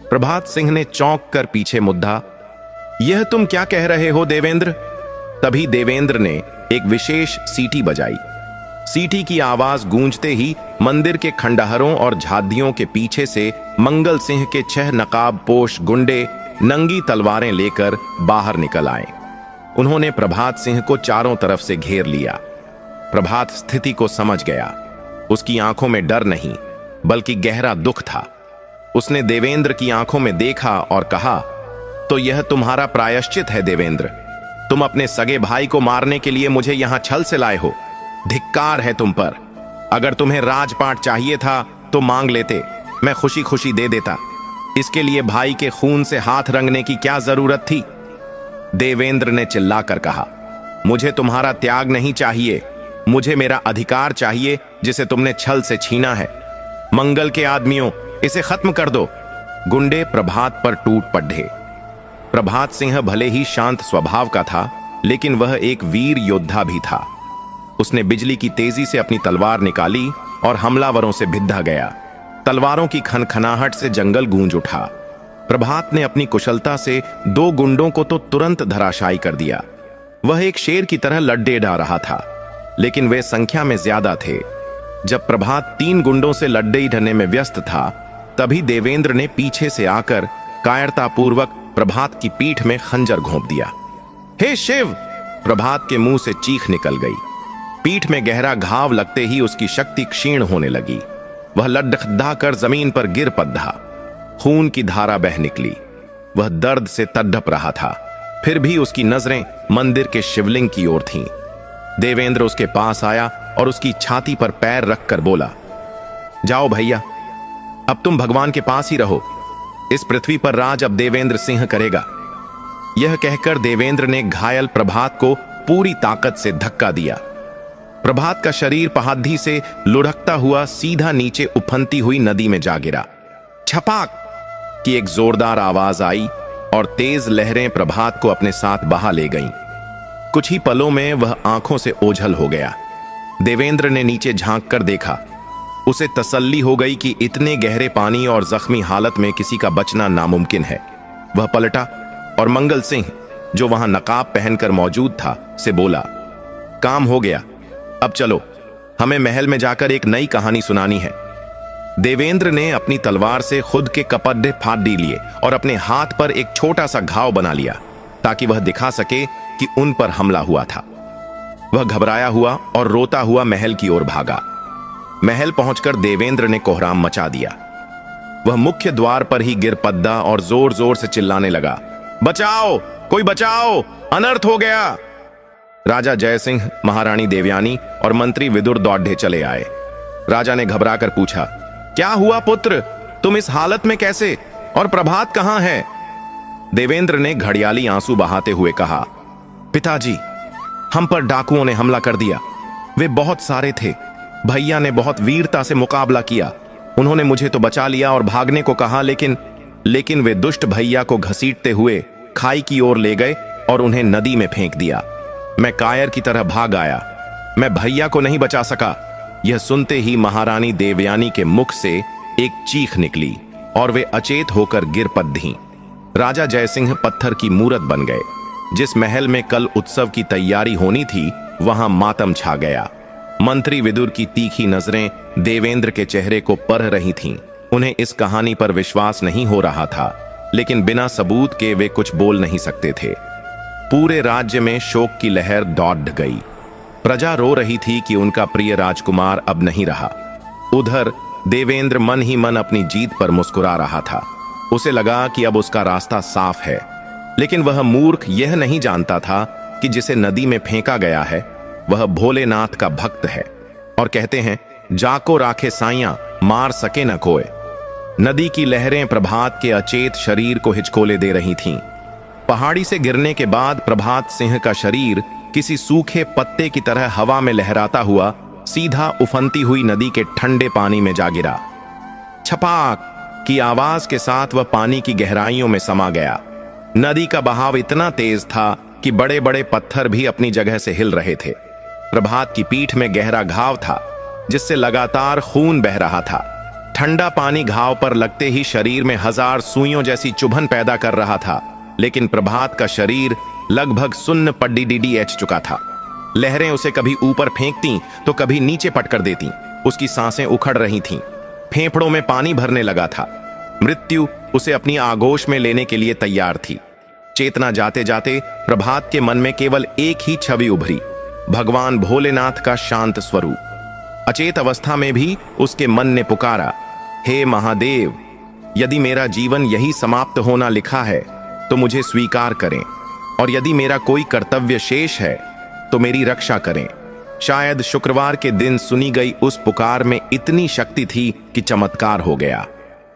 प्रभात सिंह ने चौंक कर पीछे मुद्दा, यह तुम क्या कह रहे हो देवेंद्र? तभी देवेंद्र ने एक विशेष सीटी बजाई। सीटी की आवाज गूंजते ही मंदिर के खंडहरों और झादियों के पीछे से मंगल सिंह के 6 नकाब पोश गुंडे नंगी तलवारें लेकर बाहर निकल आए। उन्होंने प्रभात सिंह को चारों तरफ से घेर लिया। प्रभात स्थिति को समझ गया। उसकी आंखों में डर नहीं, बल्कि गहरा दुख था। उसने देवेंद्र की आंखों में देखा और कहा, तो यह तुम्हारा प्रायश्चित है देवेंद्र। तुम अपने सगे भाई को मारने के लिए मुझे यहां छल से लाए हो। धिक्कार है तुम पर। अगर तुम्हें राजपाट चाहिए था तो मांग लेते, मैं खुशी खुशी दे देता। इसके लिए भाई के खून से हाथ रंगने की क्या जरूरत थी? देवेंद्र ने चिल्लाकर कहा, मुझे तुम्हारा त्याग नहीं चाहिए, मुझे मेरा अधिकार चाहिए जिसे तुमने छल से छीना है। मंगल के आदमियों, इसे खत्म कर दो। गुंडे प्रभात पर टूट पड़े। प्रभात सिंह भले ही शांत स्वभाव का था, लेकिन वह एक वीर योद्धा भी था। उसने बिजली की तेजी से अपनी तलवार निकाली और हमलावरों से भिद्दा गया। तलवारों की खनखनाहट से जंगल गूंज उठा। प्रभात ने अपनी कुशलता से 2 गुंडों को तो तुरंत धराशायी कर दिया। वह एक शेर की तरह लड्डे डा रहा था, लेकिन वे संख्या में ज्यादा थे। जब प्रभात 3 गुंडों से लड्डे ढने में व्यस्त था, तभी देवेंद्र ने पीछे से आकर कायरतापूर्वक प्रभात की पीठ में खंजर घोंप दिया। हे शिव! प्रभात के मुंह से चीख निकल गई। पीठ में गहरा घाव लगते ही उसकी शक्ति क्षीण होने लगी। वह लड्डखड़ा कर जमीन पर गिर पड़ा। खून की धारा बह निकली। वह दर्द से तड़प रहा था, फिर भी उसकी नजरें मंदिर के शिवलिंग की ओर थीं। देवेंद्र उसके पास आया और उसकी छाती पर पैर रखकर बोला, जाओ भैया, अब तुम भगवान के पास ही रहो। इस पृथ्वी पर राज अब देवेंद्र सिंह करेगा। यह कहकर देवेंद्र ने घायल प्रभात को पूरी ताकत से धक्का दिया। प्रभात का शरीर पहाड़ी से लुढ़कता हुआ सीधा नीचे उफनती हुई नदी में जा गिरा। छपाक की एक जोरदार आवाज आई और तेज लहरें प्रभात को अपने साथ बहा ले गईं। कुछ ही पलों में वह आंखों से ओझल हो गया। देवेंद्र ने नीचे झांक कर देखा। उसे तसल्ली हो गई कि इतने गहरे पानी और जख्मी हालत में किसी का बचना नामुमकिन है। वह पलटा और मंगल सिंह, जो वहां नकाब पहनकर मौजूद था, से बोला, काम हो गया, अब चलो, हमें महल में जाकर एक नई कहानी सुनानी है। देवेंद्र ने अपनी तलवार से खुद के कपड़े फाड़ लिए और अपने हाथ पर एक छोटा सा घाव बना लिया, ताकि वह दिखा सके कि उन पर हमला हुआ था। वह घबराया हुआ और रोता हुआ महल की ओर भागा। महल पहुंचकर देवेंद्र ने कोहराम मचा दिया। वह मुख्य द्वार पर ही गिर पड़ा और जोर जोर से चिल्लाने लगा, बचाओ, कोई बचाओ, अनर्थ हो गया। राजा जयसिंह, महारानी देवयानी और मंत्री विदुर दौड़े चले आए। राजा ने घबराकर पूछा, क्या हुआ पुत्र, तुम इस हालत में कैसे, और प्रभात कहां है? देवेंद्र ने घड़ियाली आंसू बहाते हुए कहा, पिताजी, हम पर डाकुओं ने हमला कर दिया। वे बहुत सारे थे। भैया ने बहुत वीरता से मुकाबला किया। उन्होंने मुझे तो बचा लिया और भागने को कहा, लेकिन वे दुष्ट भैया को घसीटते हुए खाई की ओर ले गए और उन्हें नदी में फेंक दिया। मैं कायर की तरह भाग आया। मैं भैया को नहीं बचा सका। यह सुनते ही महारानी देवयानी के मुख से एक चीख निकली और वे अचेत होकर गिर पड़ीं। राजा जयसिंह पत्थर की मूरत बन गए। जिस महल में कल उत्सव की तैयारी होनी थी, वहां मातम छा गया। मंत्री विदुर की तीखी नजरें देवेंद्र के चेहरे को पढ़ रही थीं। उन्हें इस कहानी पर विश्वास नहीं हो रहा था, लेकिन बिना सबूत के वे कुछ बोल नहीं सकते थे। पूरे राज्य में शोक की लहर दौड़ गई। प्रजा रो रही थी कि उनका प्रिय राजकुमार अब नहीं रहा। उधर देवेंद्र मन ही मन अपनी जीत पर मुस्कुरा रहा था। उसे लगा कि अब उसका रास्ता साफ है, लेकिन वह मूर्ख यह नहीं जानता था कि जिसे नदी में फेंका गया है वह भोलेनाथ का भक्त है। और कहते हैं, जाको राखे साइयां, मार सके न कोय। नदी की लहरें प्रभात के अचेत शरीर को हिचकोले दे रही थीं। पहाड़ी से गिरने के बाद प्रभात सिंह का शरीर किसी सूखे पत्ते की तरह हवा में लहराता हुआ सीधा उफनती हुई नदी के ठंडे पानी में जा गिरा। छपाक की आवाज के साथ वह पानी की गहराइयों में समा गया। नदी का बहाव इतना तेज था कि बड़े बड़े पत्थर भी अपनी जगह से हिल रहे थे। प्रभात की पीठ में गहरा घाव था, जिससे लगातार खून बह रहा था। ठंडा पानी घाव पर लगते ही शरीर में हजार सुइयों जैसी चुभन पैदा कर रहा था, लेकिन प्रभात का शरीर लगभग सुन्न पड्डी एच चुका था। लहरें उसे कभी ऊपर फेंकती तो कभी नीचे पटकर देती। उसकी सांसें उखड़ रही थीं, फेफड़ों में पानी भरने लगा था। मृत्यु उसे अपनी आगोश में लेने के लिए तैयार थी। चेतना जाते जाते प्रभात के मन में केवल एक ही छवि उभरी, भगवान भोलेनाथ का शांत स्वरूप। अचेत अवस्था में भी उसके मन ने पुकारा, हे महादेव, यदि मेरा जीवन यही समाप्त होना लिखा है तो मुझे स्वीकार करें, और यदि मेरा कोई कर्तव्य शेष है तो मेरी रक्षा करें। शायद शुक्रवार के दिन सुनी गई उस पुकार में इतनी शक्ति थी कि चमत्कार हो गया।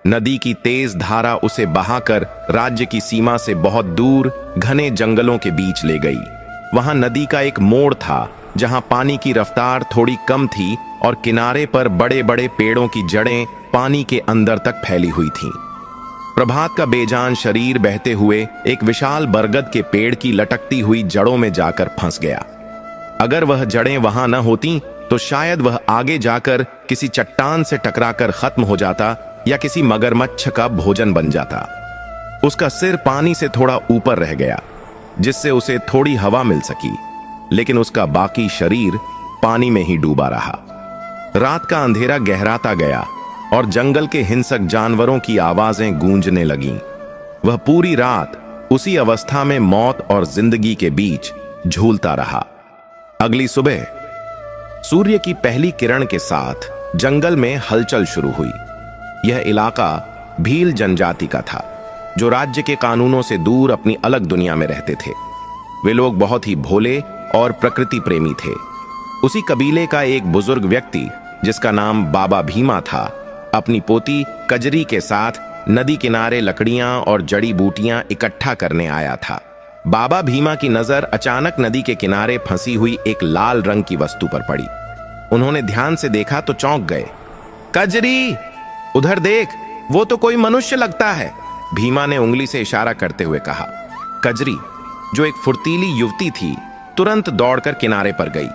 नदी की तेज धारा उसे बहाकर राज्य की सीमा से बहुत दूर घने जंगलों के बीच ले गई। वहां नदी का एक मोड़ था जहां पानी की रफ्तार थोड़ी कम थी और किनारे पर बड़े बड़े पेड़ों की जड़ें पानी के अंदर तक फैली हुई थीं। प्रभात का बेजान शरीर बहते हुए एक विशाल बरगद के पेड़ की लटकती हुई जड़ों में जाकर फंस गया। अगर वह जड़ें वहां न होती तो शायद वह आगे जाकर किसी चट्टान से टकराकर खत्म हो जाता या किसी मगरमच्छ का भोजन बन जाता। उसका सिर पानी से थोड़ा ऊपर रह गया, जिससे उसे थोड़ी हवा मिल सकी, लेकिन उसका बाकी शरीर पानी में ही डूबा रहा। रात का अंधेरा गहराता गया और जंगल के हिंसक जानवरों की आवाजें गूंजने लगीं। वह पूरी रात उसी अवस्था में मौत और जिंदगी के बीच झूलता रहा। अगली सुबह सूर्य की पहली किरण के साथ जंगल में हलचल शुरू हुई। यह इलाका भील जनजाति का था, जो राज्य के कानूनों से दूर अपनी अलग दुनिया में रहते थे। वे लोग बहुत ही भोले और प्रकृति प्रेमी थे। उसी कबीले का एक बुजुर्ग व्यक्ति, जिसका नाम बाबा भीमा था, अपनी पोती कजरी के साथ नदी किनारे लकड़ियां और जड़ी बूटियां इकट्ठा करने आया था। बाबा भीमा की नजर अचानक नदी के किनारे फंसी हुई एक लाल रंग की वस्तु पर पड़ी। उन्होंने ध्यान से देखा तो चौंक गए। कजरी, उधर देख, वो तो कोई मनुष्य लगता है, भीमा ने उंगली से इशारा करते हुए कहा। कजरी, जो एक फुर्तीली युवती थी, तुरंत दौड़कर किनारे पर गई।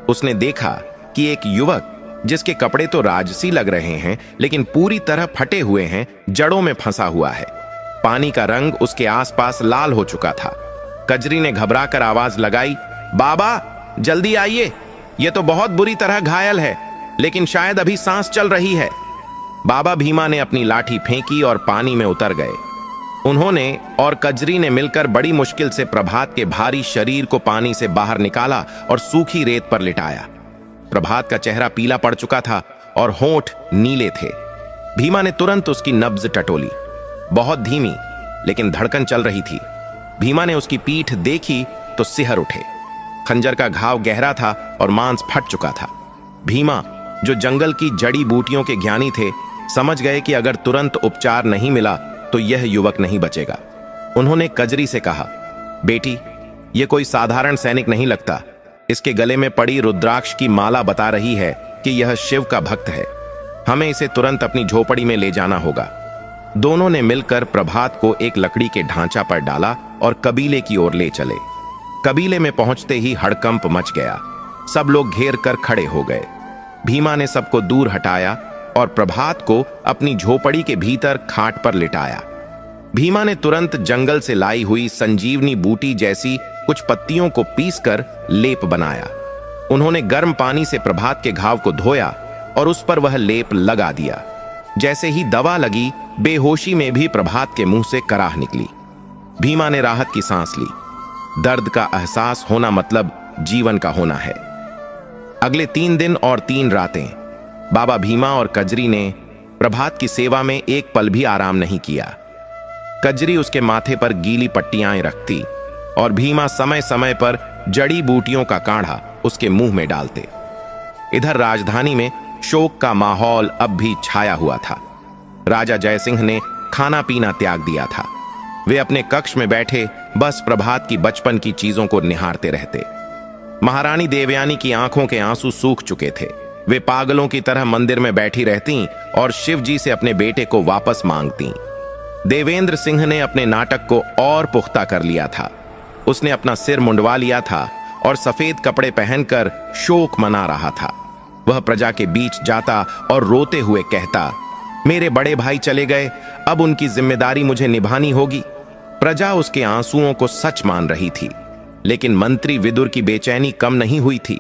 उसने देखा कि एक युवक, जिसके कपड़े तो राजसी लग रहे हैं लेकिन पूरी तरह फटे हुए हैं, जड़ों में फंसा हुआ है। पानी का रंग उसके आसपास लाल हो चुका था। कजरी ने घबराकर आवाज लगाई, बाबा जल्दी आइए, यह तो बहुत बुरी तरह घायल है, लेकिन शायद अभी सांस चल रही है। बाबा भीमा ने अपनी लाठी फेंकी और पानी में उतर गए। उन्होंने और कजरी ने मिलकर बड़ी मुश्किल से प्रभात के भारी शरीर को पानी से बाहर निकाला और सूखी रेत पर लिटाया। प्रभात का चेहरा पीला पड़ चुका था और होंठ नीले थे। भीमा ने तुरंत उसकी नब्ज टटोली। बहुत धीमी लेकिन धड़कन चल रही थी। भीमा ने उसकी पीठ देखी तो सिहर उठे। खंजर का घाव गहरा था और मांस फट चुका था। भीमा, जो जंगल की जड़ी बूटियों के ज्ञानी थे, समझ गए कि अगर तुरंत उपचार नहीं मिला तो यह युवक नहीं बचेगा। उन्होंने कजरी से कहा, बेटी, यह कोई साधारण सैनिक नहीं लगता। इसके गले में पड़ी रुद्राक्ष की माला बता रही है कि यह शिव का भक्त है। हमें इसे तुरंत अपनी झोपड़ी में ले जाना होगा। दोनों ने मिलकर प्रभात को एक लकड़ी के ढांचा पर डाला और कबीले की ओर ले चले। कबीले में पहुंचते ही हड़कंप मच गया। सब लोग घेर कर खड़े हो गए। भीमा ने सबको दूर हटाया और प्रभात को अपनी झोपड़ी के भीतर खाट पर लिटाया। भीमा ने तुरंत जंगल से लाई हुई संजीवनी बूटी जैसी कुछ पत्तियों को पीसकर लेप बनाया। उन्होंने गर्म पानी से प्रभात के घाव को धोया और उस पर वह लेप लगा दिया। जैसे ही दवा लगी, बेहोशी में भी प्रभात के मुंह से कराह निकली। भीमा ने राहत की सांस ली। दर्द का एहसास होना मतलब जीवन का होना है। अगले 3 दिन और 3 रातें बाबा भीमा और कजरी ने प्रभात की सेवा में एक पल भी आराम नहीं किया। कजरी उसके माथे पर गीली पट्टियां रखती और भीमा समय समय पर जड़ी बूटियों का काढ़ा उसके मुंह में डालते। इधर राजधानी में शोक का माहौल अब भी छाया हुआ था। राजा जयसिंह ने खाना पीना त्याग दिया था। वे अपने कक्ष में बैठे बस प्रभात की बचपन की चीजों को निहारते रहते। महारानी देवयानी की आंखों के आंसू सूख चुके थे। वे पागलों की तरह मंदिर में बैठी रहती और शिव जी से अपने बेटे को वापस मांगती। देवेंद्र सिंह ने अपने नाटक को और पुख्ता कर लिया था। उसने अपना सिर मुंडवा लिया था और सफेद कपड़े पहनकर शोक मना रहा था। वह प्रजा के बीच जाता और रोते हुए कहता, मेरे बड़े भाई चले गए, अब उनकी जिम्मेदारी मुझे निभानी होगी। प्रजा उसके आंसुओं को सच मान रही थी, लेकिन मंत्री विदुर की बेचैनी कम नहीं हुई थी।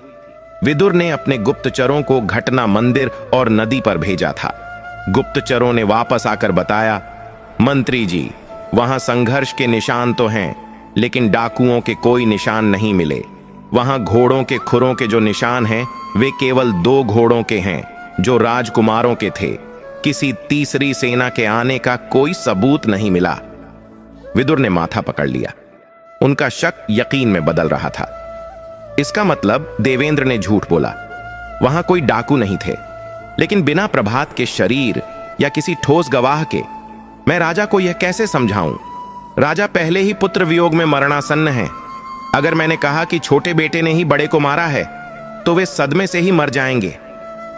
विदुर ने अपने गुप्तचरों को घटना मंदिर और नदी पर भेजा था। गुप्तचरों ने वापस आकर बताया, मंत्री जी, वहां संघर्ष के निशान तो हैं, लेकिन डाकुओं के कोई निशान नहीं मिले। वहां घोड़ों के खुरों के जो निशान हैं, वे केवल 2 घोड़ों के हैं जो राजकुमारों के थे। किसी तीसरी सेना के आने का कोई सबूत नहीं मिला। विदुर ने माथा पकड़ लिया। उनका शक यकीन में बदल रहा था। इसका मतलब देवेंद्र ने झूठ बोला। वहां कोई डाकू नहीं थे, लेकिन बिना प्रभात के शरीर या किसी ठोस गवाह के मैं राजा को यह कैसे समझाऊं? राजा पहले ही पुत्र वियोग में मरणासन्न हैं। अगर मैंने कहा कि छोटे बेटे ने ही बड़े को मारा है, तो वे सदमे से ही मर जाएंगे।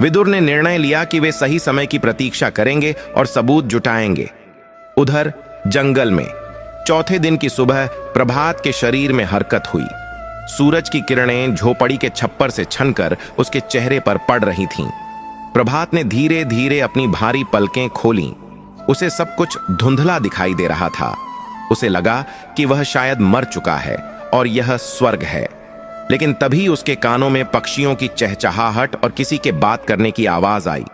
विदुर ने निर्णय लिया कि वे सही समय की प्रतीक्षा करेंगे और सबूत जुटाएंगे। उधर जंगल में चौथे दिन की सुबह प्रभात के शरीर में हरकत हुई। सूरज की किरणें झोपड़ी के छप्पर से छनकर उसके चेहरे पर पड़ रही थीं। प्रभात ने धीरे धीरे अपनी भारी पलकें खोलीं। उसे सब कुछ धुंधला दिखाई दे रहा था। उसे लगा कि वह शायद मर चुका है और यह स्वर्ग है। लेकिन तभी उसके कानों में पक्षियों की चहचहाहट और किसी के बात करने की आवाज आई।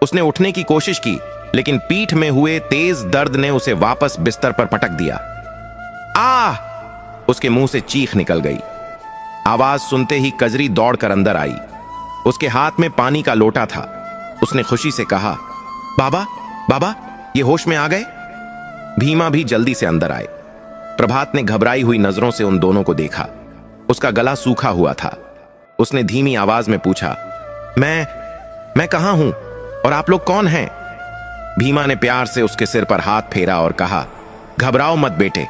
उसने उठने की कोशिश की, लेकिन पीठ में हुए तेज दर्द ने उसे वापस बिस्तर पर पटक दिया। आ! उसके मुंह से चीख निकल गई। आवाज सुनते ही कजरी दौड़कर अंदर आई। उसके हाथ में पानी का लोटा था। उसने खुशी से कहा, बाबा, बाबा, ये होश में आ गए? भीमा भी जल्दी से अंदर आए। प्रभात ने घबराई हुई नजरों से उन दोनों को देखा। उसका गला सूखा हुआ था। उसने धीमी आवाज में पूछा, मैं कहां हूं और आप लोग कौन हैं? भीमा ने प्यार से उसके सिर पर हाथ फेरा और कहा, घबराओ मत बेटे,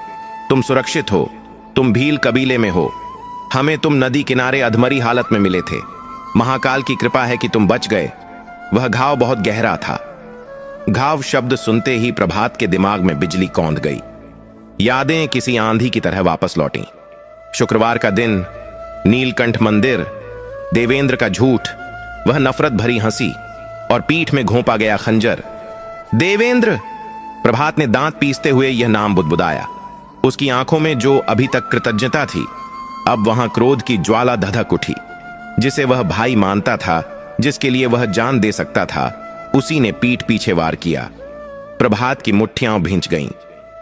तुम सुरक्षित हो। तुम भील कबीले में हो। हमें तुम नदी किनारे अधमरी हालत में मिले थे। महाकाल की कृपा है कि तुम बच गए। वह घाव बहुत गहरा था। घाव शब्द सुनते ही प्रभात के दिमाग में बिजली कौंध गई। यादें किसी आंधी की तरह वापस लौटीं। शुक्रवार का दिन, नीलकंठ मंदिर, देवेंद्र का झूठ, वह नफरत भरी हंसी और पीठ में घोंपा गया खंजर। देवेंद्र! प्रभात ने दांत पीसते हुए यह नाम बुदबुदाया। उसकी आंखों में जो अभी तक कृतज्ञता थी, अब वहां क्रोध की ज्वाला धधक उठी। जिसे वह भाई मानता था, जिसके लिए वह जान दे सकता था, उसी ने पीठ पीछे वार किया। प्रभात की मुट्ठियां भींच गईं।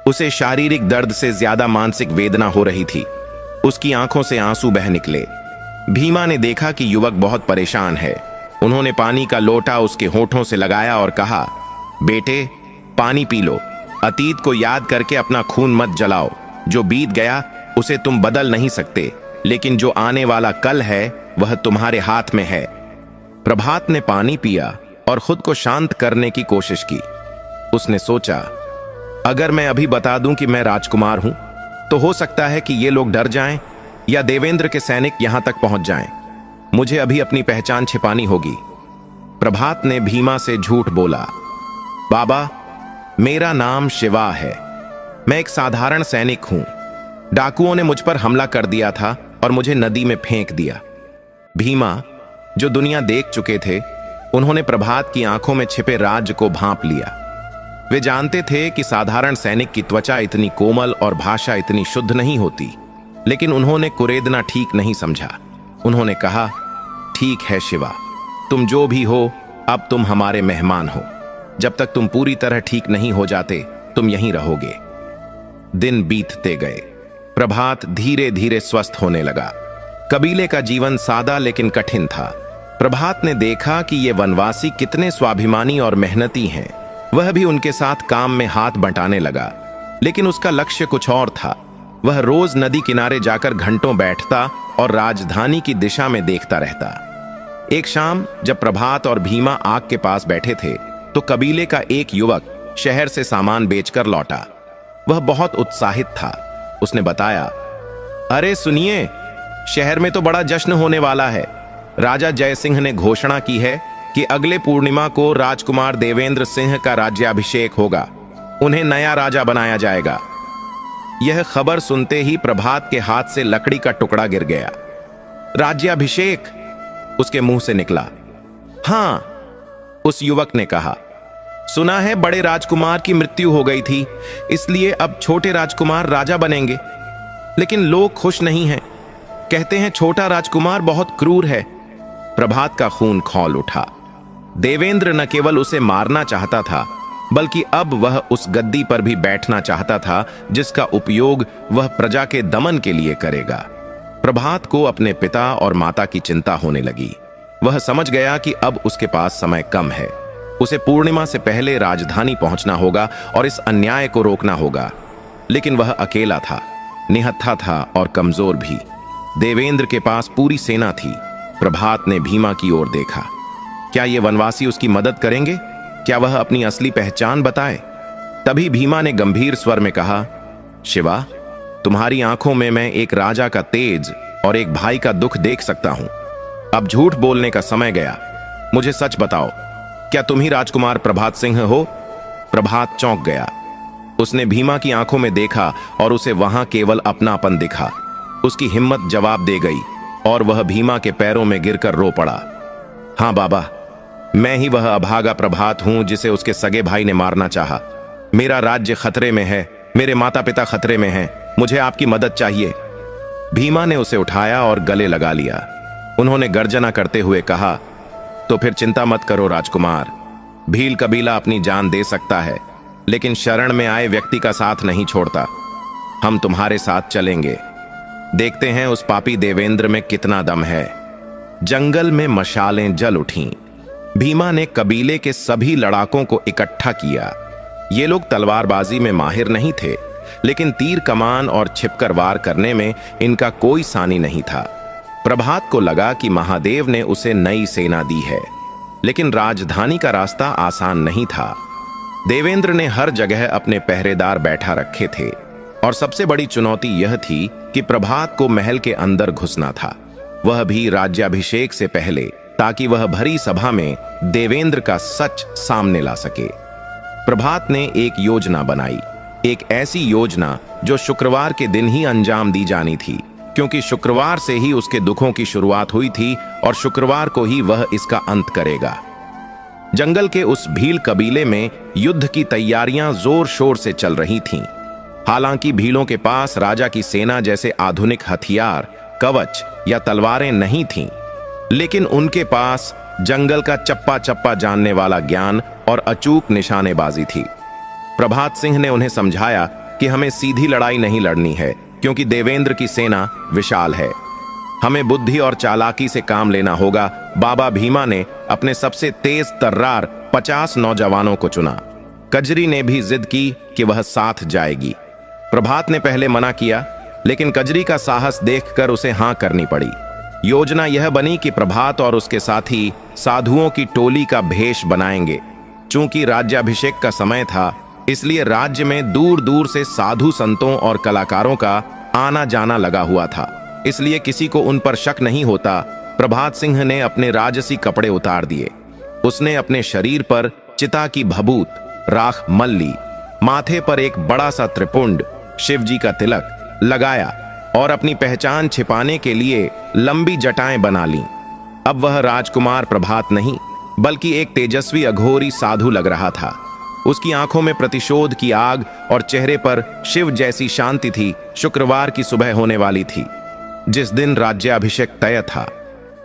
उसे शारीरिक दर्द से ज्यादा मानसिक वेदना हो रही थी। उसकी आंखों से आंसू बह निकले। भीमा ने देखा कि युवक बहुत परेशान है। उन्होंने पानी का लोटा उसके होठों से लगाया और कहा, बेटे, पानी पी लो। अतीत को याद करके अपना खून मत जलाओ। जो बीत गया उसे तुम बदल नहीं सकते, लेकिन जो आने वाला कल है वह तुम्हारे हाथ में है। प्रभात ने पानी पिया और खुद को शांत करने की कोशिश की। उसने सोचा, अगर मैं अभी बता दूं कि मैं राजकुमार हूं, तो हो सकता है कि ये लोग डर जाएं या देवेंद्र के सैनिक यहां तक पहुंच जाएं। मुझे अभी अपनी पहचान छिपानी होगी। प्रभात ने भीमा से झूठ बोला, बाबा, मेरा नाम शिवा है। मैं एक साधारण सैनिक हूं। डाकुओं ने मुझ पर हमला कर दिया था और मुझे नदी में फेंक दिया। भीमा, जो दुनिया देख चुके थे, उन्होंने प्रभात की आंखों में छिपे राज्य को भांप लिया। वे जानते थे कि साधारण सैनिक की त्वचा इतनी कोमल और भाषा इतनी शुद्ध नहीं होती, लेकिन उन्होंने कुरेदना ठीक नहीं समझा। उन्होंने कहा, ठीक है शिवा, तुम जो भी हो, अब तुम हमारे मेहमान हो। जब तक तुम पूरी तरह ठीक नहीं हो जाते, तुम यहीं रहोगे। दिन बीतते गए। प्रभात धीरे धीरे स्वस्थ होने लगा। कबीले का जीवन सादा लेकिन कठिन था। प्रभात ने देखा कि ये वनवासी कितने स्वाभिमानी और मेहनती हैं। वह भी उनके साथ काम में हाथ बंटाने लगा, लेकिन उसका लक्ष्य कुछ और था। वह रोज नदी किनारे जाकर घंटों बैठता और राजधानी की दिशा में देखता रहता। एक शाम जब प्रभात और भीमा आग के पास बैठे थे, तो कबीले का एक युवक शहर से सामान बेचकर लौटा। वह बहुत उत्साहित था। उसने बताया, अरे सुनिए, शहर में तो बड़ा जश्न होने वाला है। राजा जयसिंह ने घोषणा की है कि अगले पूर्णिमा को राजकुमार देवेंद्र सिंह का राज्याभिषेक होगा। उन्हें नया राजा बनाया जाएगा। यह खबर सुनते ही प्रभात के हाथ से लकड़ी का टुकड़ा गिर गया। राज्याभिषेक? उसके मुंह से निकला। हां, उस युवक ने कहा, सुना है बड़े राजकुमार की मृत्यु हो गई थी, इसलिए अब छोटे राजकुमार राजा बनेंगे। लेकिन लोग खुश नहीं हैं। कहते हैं छोटा राजकुमार बहुत क्रूर है। प्रभात का खून खौल उठा। देवेंद्र न केवल उसे मारना चाहता था, बल्कि अब वह उस गद्दी पर भी बैठना चाहता था जिसका उपयोग वह प्रजा के दमन के लिए करेगा। प्रभात को अपने पिता और माता की चिंता होने लगी। वह समझ गया कि अब उसके पास समय कम है। उसे पूर्णिमा से पहले राजधानी पहुंचना होगा और इस अन्याय को रोकना होगा। लेकिन वह अकेला था, निहत्था था और कमजोर भी। देवेंद्र के पास पूरी सेना थी। प्रभात ने भीमा की ओर देखा। क्या ये वनवासी उसकी मदद करेंगे? क्या वह अपनी असली पहचान बताए? तभी भीमा ने गंभीर स्वर में कहा, शिवा, तुम्हारी आंखों में मैं एक राजा का तेज और एक भाई का दुख देख सकता हूं। अब झूठ बोलने का समय गया। मुझे सच बताओ, क्या तुम ही राजकुमार प्रभात सिंह हो? प्रभात चौंक गया। उसने भीमा की आंखों में देखा और उसे वहां केवल अपनापन दिखा। उसकी हिम्मत जवाब दे गई और वह भीमा के पैरों में गिरकर रो पड़ा। हां बाबा, मैं ही वह अभागा प्रभात हूं जिसे उसके सगे भाई ने मारना चाहा। मेरा राज्य खतरे में है, मेरे माता पिता खतरे में हैं। मुझे आपकी मदद चाहिए। भीमा ने उसे उठाया और गले लगा लिया। उन्होंने गर्जना करते हुए कहा, तो फिर चिंता मत करो राजकुमार। भील कबीला अपनी जान दे सकता है, लेकिन शरण में आए व्यक्ति का साथ नहीं छोड़ता। हम तुम्हारे साथ चलेंगे। देखते हैं उस पापी देवेंद्र में कितना दम है। जंगल में मशालें जल उठीं। भीमा ने कबीले के सभी लड़ाकों को इकट्ठा किया। ये लोग तलवारबाजी में माहिर नहीं थे, लेकिन तीर कमान और छिपकर वार करने में इनका कोई सानी नहीं था। प्रभात को लगा कि महादेव ने उसे नई सेना दी है, लेकिन राजधानी का रास्ता आसान नहीं था। देवेंद्र ने हर जगह अपने पहरेदार बैठा रखे थे और सबसे बड़ी चुनौती यह थी कि प्रभात को महल के अंदर घुसना था, वह भी राज्याभिषेक से पहले, ताकि वह भरी सभा में देवेंद्र का सच सामने ला सके। प्रभात ने एक योजना बनाई, एक ऐसी योजना जो शुक्रवार के दिन ही अंजाम दी जानी थी, क्योंकि शुक्रवार से ही उसके दुखों की शुरुआत हुई थी और शुक्रवार को ही वह इसका अंत करेगा। जंगल के उस भील कबीले में युद्ध की तैयारियां जोर शोर से चल रही थीं। हालांकि भीलों के पास राजा की सेना जैसे आधुनिक हथियार, कवच या तलवारें नहीं थीं, लेकिन उनके पास जंगल का चप्पा चप्पा जानने वाला ज्ञान और अचूक निशानेबाजी थी। प्रभात सिंह ने उन्हें समझाया कि हमें सीधी लड़ाई नहीं लड़नी है, क्योंकि देवेंद्र की सेना विशाल है। हमें बुद्धि और चालाकी से काम लेना होगा। बाबा भीमा ने अपने सबसे तेज तर्रार 50 नौजवानों को चुना। कजरी ने भी जिद की कि वह साथ जाएगी। प्रभात ने पहले मना किया, लेकिन कजरी का साहस देखकर उसे हां करनी पड़ी। योजना यह बनी कि प्रभात और उसके साथी साधुओं की टोली का भेष बनाएंगे। चूंकि राज्याभिषेक का समय था, इसलिए राज्य में दूर दूर से साधु संतों और कलाकारों का आना जाना लगा हुआ था, इसलिए किसी को उन पर शक नहीं होता। प्रभात सिंह ने अपने राजसी कपड़े उतार दिए। उसने अपने शरीर पर चिता की भभूत, राख मल ली, माथे पर एक बड़ा सा त्रिपुंड, शिवजी का तिलक लगाया और अपनी पहचान छिपाने के लिए लंबी जटाएं बना लीं। अब वह राजकुमार प्रभात नहीं बल्कि एक तेजस्वी अघोरी साधु लग रहा था। उसकी आंखों में प्रतिशोध की आग और चेहरे पर शिव जैसी शांति थी। शुक्रवार की सुबह होने वाली थी, जिस दिन राज्याभिषेक तय था।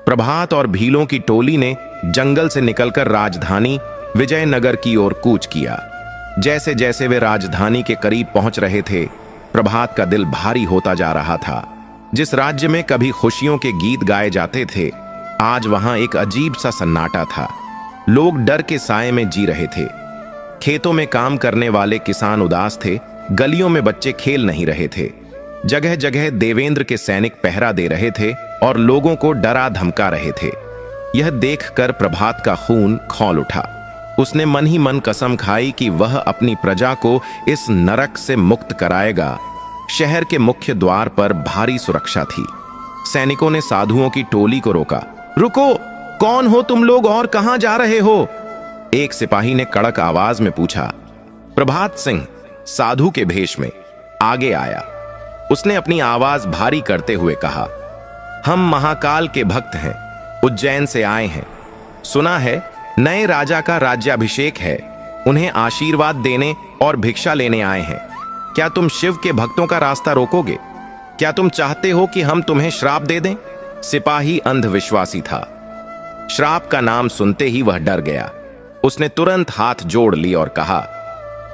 प्रभात और भीलों की टोली ने जंगल से निकलकर राजधानी विजयनगर की ओर कूच किया। जैसे जैसे वे राजधानी के करीब पहुंच रहे थे, प्रभात का दिल भारी होता जा रहा था। जिस राज्य में कभी खुशियों के गीत गाए जाते थे, आज वहां एक अजीब सा सन्नाटा था। लोग डर के साए में जी रहे थे। खेतों में काम करने वाले किसान उदास थे। गलियों में बच्चे खेल नहीं रहे थे। जगह जगह देवेंद्र के सैनिक पहरा दे रहे थे और लोगों को डरा धमका रहे थे। यह देखकर प्रभात का खून खौल उठा। उसने मन ही मन कसम खाई कि वह अपनी प्रजा को इस नरक से मुक्त कराएगा। शहर के मुख्य द्वार पर भारी सुरक्षा थी। सैनिकों ने साधुओं की टोली को रोका। रुको, कौन हो तुम लोग और कहां जा रहे हो? एक सिपाही ने कड़क आवाज में पूछा। प्रभात सिंह साधु के भेष में आगे आया। उसने अपनी आवाज भारी करते हुए कहा, हम महाकाल के भक्त हैं, उज्जैन से आए हैं। सुना है नए राजा का राज्याभिषेक है, उन्हें आशीर्वाद देने और भिक्षा लेने आए हैं। क्या तुम शिव के भक्तों का रास्ता रोकोगे? क्या तुम चाहते हो कि हम तुम्हें श्राप दे दें? सिपाही अंधविश्वासी था। श्राप का नाम सुनते ही वह डर गया। उसने तुरंत हाथ जोड़ ली और कहा,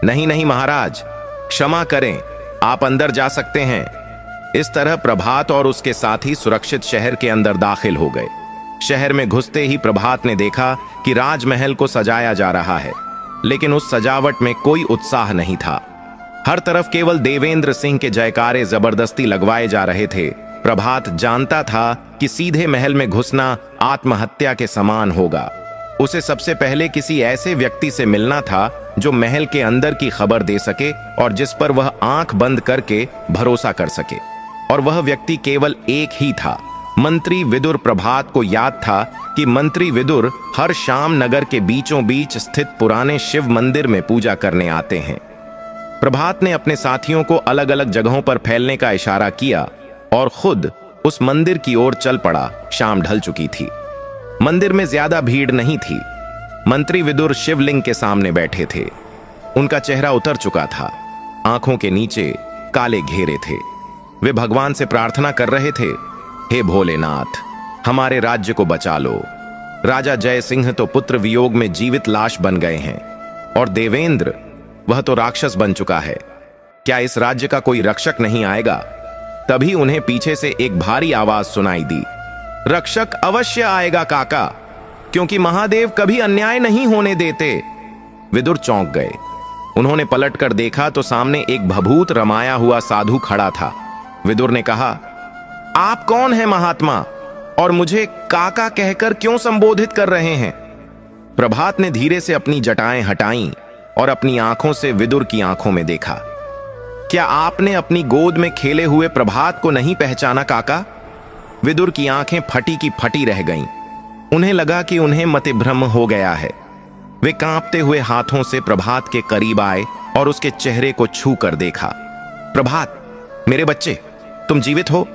नहीं नहीं महाराज, क्षमा करें, आप अंदर जा सकते हैं। इस तरह प्रभात और उसके साथी सुरक्षित शहर के अंदर दाखिल हो गए। शहर में घुसते ही प्रभात ने देखा कि राजमहल को सजाया जा रहा है, लेकिन उस सजावट में कोई उत्साह नहीं था। हर तरफ केवल देवेंद्र सिंह के जयकारे जबरदस्ती लगवाए जा रहे थे। प्रभात जानता था कि सीधे महल में घुसना आत्महत्या के समान होगा। उसे सबसे पहले किसी ऐसे व्यक्ति से मिलना था जो महल के अंदर की खबर दे सके और जिस पर वह आंख बंद करके भरोसा कर सके। और वह व्यक्ति केवल एक ही था, मंत्री विदुर। प्रभात को याद था कि मंत्री विदुर हर शाम नगर के बीचों बीच स्थित पुराने शिव मंदिर में पूजा करने आते हैं। प्रभात ने अपने साथियों को अलग अलग जगहों पर फैलने का इशारा किया और खुद उस मंदिर की ओर चल पड़ा। शाम ढल चुकी थी। मंदिर में ज्यादा भीड़ नहीं थी। मंत्री विदुर शिवलिंग के सामने बैठे थे। उनका चेहरा उतर चुका था, आंखों के नीचे काले घेरे थे। वे भगवान से प्रार्थना कर रहे थे, हे भोलेनाथ, हमारे राज्य को बचा लो। राजा जय सिंह तो पुत्र वियोग में जीवित लाश बन गए हैं, और देवेंद्र, वह तो राक्षस बन चुका है। क्या इस राज्य का कोई रक्षक नहीं आएगा? तभी उन्हें पीछे से एक भारी आवाज सुनाई दी, रक्षक अवश्य आएगा काका, क्योंकि महादेव कभी अन्याय नहीं होने देते। विदुर चौंक गए। उन्होंने पलटकर देखा तो सामने एक भभूत रमाया हुआ साधु खड़ा था। विदुर ने कहा, आप कौन हैं महात्मा, और मुझे काका कहकर क्यों संबोधित कर रहे हैं? प्रभात ने धीरे से अपनी जटाएं हटाईं और अपनी आंखों से विदुर की आंखों में देखा। क्या आपने अपनी गोद में खेले हुए प्रभात को नहीं पहचाना काका? विदुर की आंखें फटी की फटी रह गईं। उन्हें लगा कि उन्हें मतिभ्रम हो गया है। वे कांपते हुए हाथों से प्रभात के करीब आए और उसके चेहरे को छू कर देखा। प्रभात, मेरे बच्चे, तुम जीवित हो?